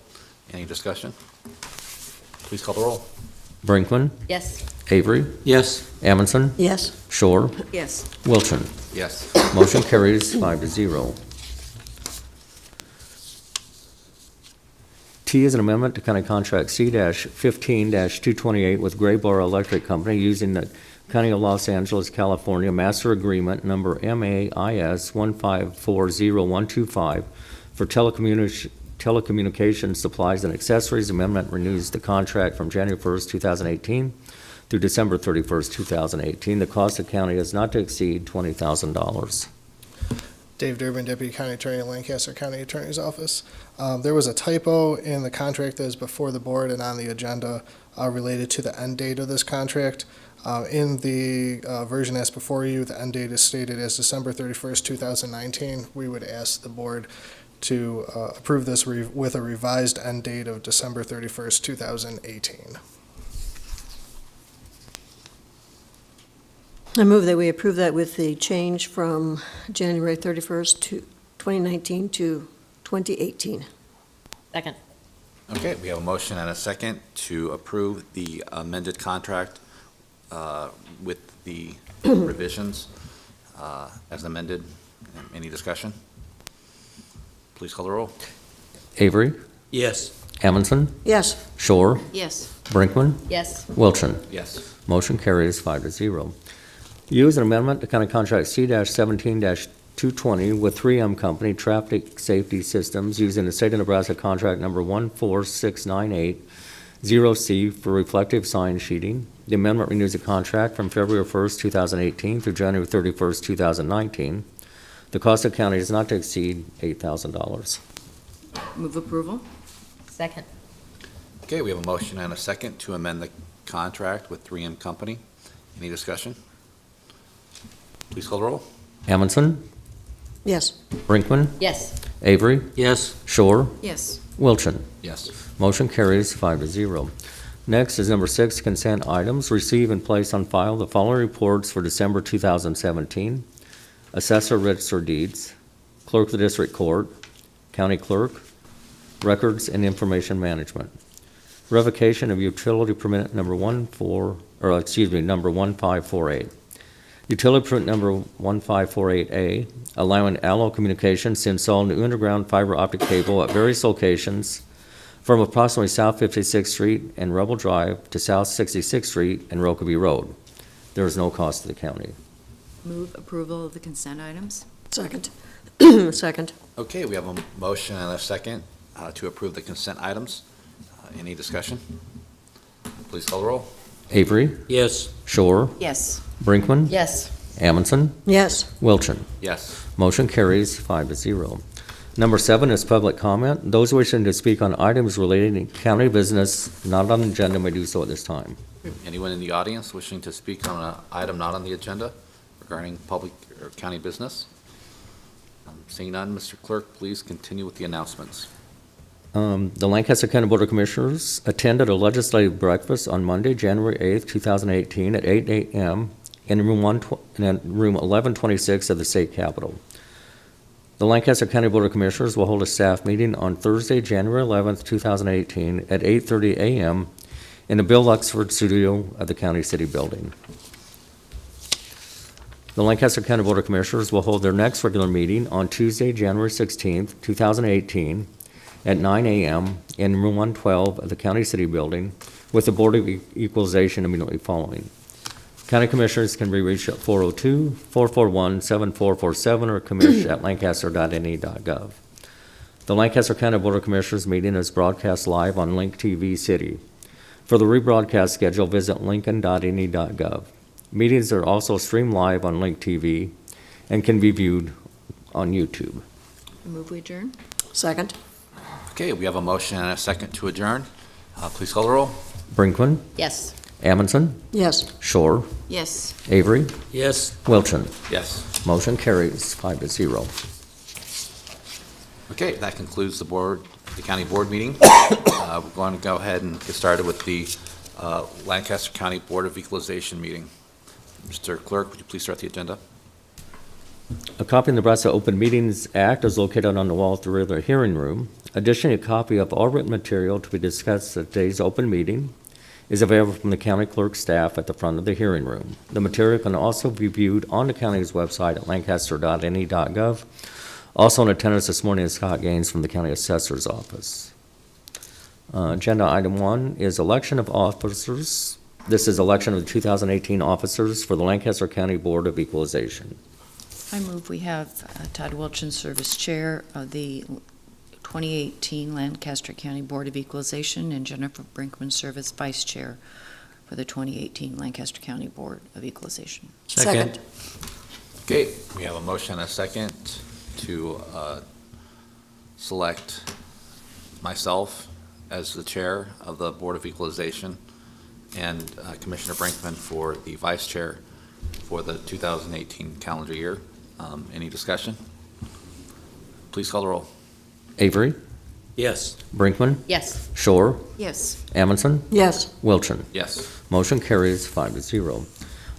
Any discussion? Please call the roll. Brinkman, Yes. Avery, Yes. Amundson, Yes. Shore, Yes. Wilchin. Yes. Motion carries 5-0. T is an amendment to County Contract C-15-228 with Gray Bar Electric Company using the County of Los Angeles, California Master Agreement number MAIS 1540125 for telecommunications supplies and accessories. Amendment renews the contract from January 1st, 2018 through December 31st, 2018. The cost of county is not to exceed $20,000. Dave Durbin, Deputy County Attorney, Lancaster County Attorney's Office. There was a typo in the contract that is before the board and on the agenda related to the end date of this contract. In the version that's before you, the end date is stated as December 31st, 2019. We would ask the board to approve this with a revised end date of December 31st, 2018. I move that we approve that with the change from January 31st to 2019 to 2018. Second. Okay, we have a motion and a second to approve the amended contract with the revisions as amended. Any discussion? Please call the roll. Avery? Yes. Amundson? Yes. Shore? Yes. Brinkman? Yes. Wilchin? Yes. Motion carries 5-0. U is an amendment to County Contract C-17-220 with 3M Company Traffic Safety Systems using the State of Nebraska contract number 14698-0C for reflective sign sheeting. The amendment renews the contract from February 1st, 2018 through January 31st, 2019. The cost of county is not to exceed $8,000. Move approval? Second. Okay, we have a motion and a second to amend the contract with 3M Company. Any discussion? Please call the roll. Amundson? Yes. Brinkman? Yes. Avery? Yes. Shore? Yes. Wilchin? Yes. Motion carries 5-0. Next is number 6, consent items. Receive and place on file the following reports for December 2017. Assessor Register Deeds, Clerk of the District Court, County Clerk, Records and Information Management. Revocation of utility permit number 1548. Utility permit number 1548A, allowing Allo Communications to install new underground fiber optic cable at various locations from approximately South 56th Street and Rebel Drive to South 66th Street and Rokeby Road. There is no cost to the county. Move approval of the consent items? Second. Second. Okay, we have a motion and a second to approve the consent items. Any discussion? Please call the roll. Avery? Yes. Shore? Yes. Brinkman? Yes. Amundson? Yes. Wilchin? Yes. Motion carries 5-0. Number 7 is public comment. Those wishing to speak on items relating to county business not on the agenda may do so at this time. Anyone in the audience wishing to speak on an item not on the agenda regarding public or county business? Seeing none, Mr. Clerk, please continue with the announcements. The Lancaster County Board of Commissioners attended a legislative breakfast on Monday, January 8th, 2018 at 8 a.m. in room 1126 of the State Capitol. The Lancaster County Board of Commissioners will hold a staff meeting on Thursday, January 11th, 2018 at 8:30 a.m. in the Bill Luxford Studio of the County City Building. The Lancaster County Board of Commissioners will hold their next regular meeting on Tuesday, January 16th, 2018 at 9 a.m. in room 112 of the County City Building with the Board of Equalization immediately following. County Commissioners can be reached at 402-441-7447 or commish@lancaster.ne.gov. The Lancaster County Board of Commissioners meeting is broadcast live on Link TV City. For the rebroadcast schedule, visit lincoln.ne.gov. Meetings are also streamed live on Link TV and can be viewed on YouTube. Move we adjourn? Second. Okay, we have a motion and a second to adjourn. Please call the roll. Brinkman? Yes. Amundson? Yes. Shore? Yes. Avery? Yes. Wilchin? Yes. Motion carries 5-0. Okay, that concludes the county board meeting. We're going to go ahead and get started with the Lancaster County Board of Equalization meeting. Mr. Clerk, would you please start the agenda? A copy of the Nebraska Open Meetings Act is located on the wall at the rear of the hearing room. Additionally, a copy of all written material to be discussed at today's open meeting is available from the county clerk staff at the front of the hearing room. The material can also be viewed on the county's website at lancaster.ne.gov. Also in attendance this morning is Scott Gaines from the county assessor's office. Agenda item 1 is election of officers. This is election of the 2018 officers for the Lancaster County Board of Equalization. I move we have Todd Wilchin serve as chair of the 2018 Lancaster County Board of Equalization and Jennifer Brinkman serve as vice chair for the 2018 Lancaster County Board of Equalization. Second. Okay, we have a motion and a second to select myself as the chair of the Board of Equalization and Commissioner Brinkman for the vice chair for the 2018 calendar year. Any discussion? Please call the roll. Avery, Yes. Brinkman, Yes. Shore, Yes. Amundson, Yes. Wilchin. Yes. Motion carries 5-0.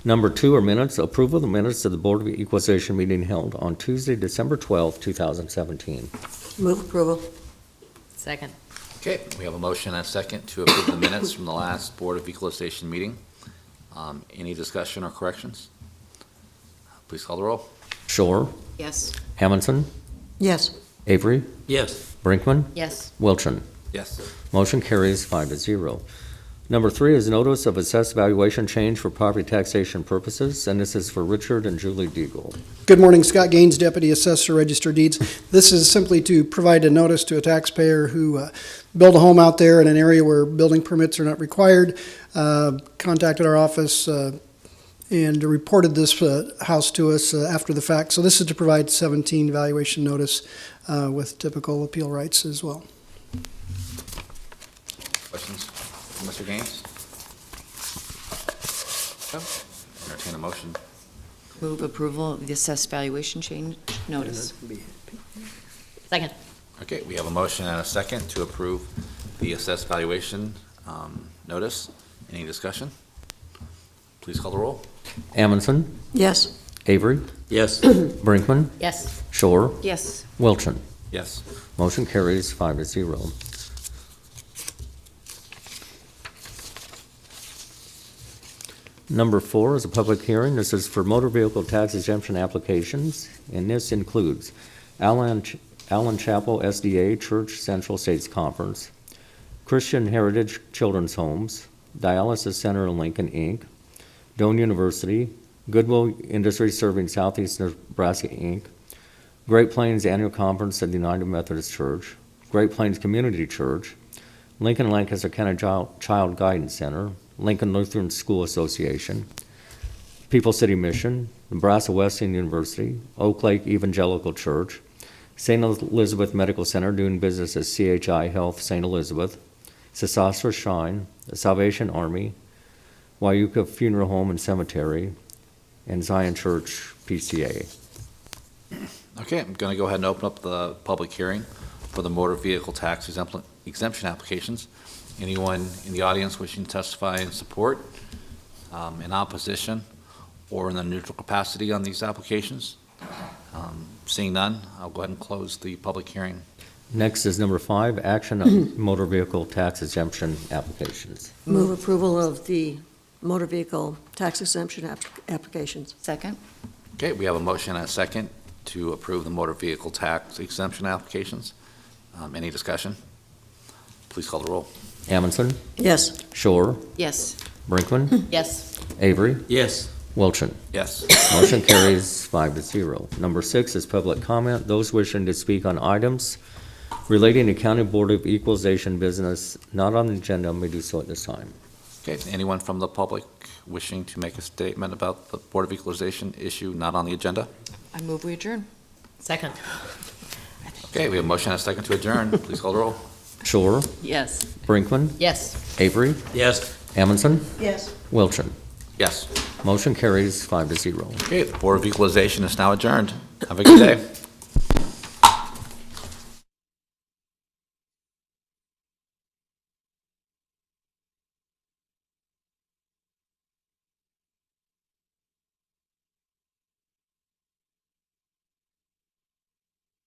Number 2 are minutes. Approval of the minutes of the Board of Equalization meeting held on Tuesday, December 12, 2017. Move approval. Second. Okay, we have a motion and a second to approve the minutes from the last Board of Equalization meeting. Any discussion or corrections? Please call the roll. Shore, Yes. Amundson, Yes. Avery, Yes. Brinkman, Yes. Wilchin. Yes. Motion carries 5-0. Number 3 is notice of assessed valuation change for property taxation purposes, and this is for Richard and Julie Deagle. Good morning, Scott Gaines, Deputy Assessor, Register Deeds. This is simply to provide a notice to a taxpayer who built a home out there in an area where building permits are not required, contacted our office and reported this house to us after the fact. So this is to provide 17 valuation notice with typical appeal rights as well. Questions? Mr. Gaines? Entertain a motion. Move approval of the assessed valuation change notice. Second. Okay, we have a motion and a second to approve the assessed valuation notice. Any discussion? Please call the roll. Amundson, Yes. Avery, Yes. Brinkman, Yes. Shore, Yes. Wilchin. Yes. Motion carries 5-0. Number 4 is a public hearing. This is for motor vehicle tax exemption applications, and this includes Allen Chapel SDA Church Central States Conference, Christian Heritage Children's Homes, Dialysis Center in Lincoln, Inc., Doane University, Goodwill Industries Serving Southeast Nebraska, Inc., Great Plains Annual Conference of the United Methodist Church, Great Plains Community Church, Lincoln Lancaster County Child Guidance Center, Lincoln Lutheran School Association, People City Mission, Nebraska Wesleyan University, Oak Lake Evangelical Church, St. Elizabeth Medical Center doing business as CHI Health St. Elizabeth, Sesostris Shrine, the Salvation Army, Wyuka Funeral Home and Cemetery, and Zion Church PCA. Okay, I'm going to go ahead and open up the public hearing for the motor vehicle tax exemption applications. Anyone in the audience wishing to testify in support, in opposition, or in a neutral capacity on these applications? Seeing none, I'll go ahead and close the public hearing. Next is number 5, action on motor vehicle tax exemption applications. Move approval of the motor vehicle tax exemption applications. Second. Okay, we have a motion and a second to approve the motor vehicle tax exemption applications. Any discussion? Please call the roll. Amundson, Yes. Shore, Yes. Brinkman, Yes. Avery, Yes. Wilchin. Yes. Motion carries 5-0. Number 6 is public comment. Those wishing to speak on items relating to County Board of Equalization business not on the agenda may do so at this time. Okay, anyone from the public wishing to make a statement about the Board of Equalization issue not on the agenda? I move we adjourn. Second. Okay, we have a motion and a second to adjourn. Please call the roll. Shore, Yes. Brinkman, Yes. Avery, Yes. Amundson, Yes. Wilchin. Yes. Motion carries 5-0. Okay, the Board of Equalization is now adjourned. Have a good day.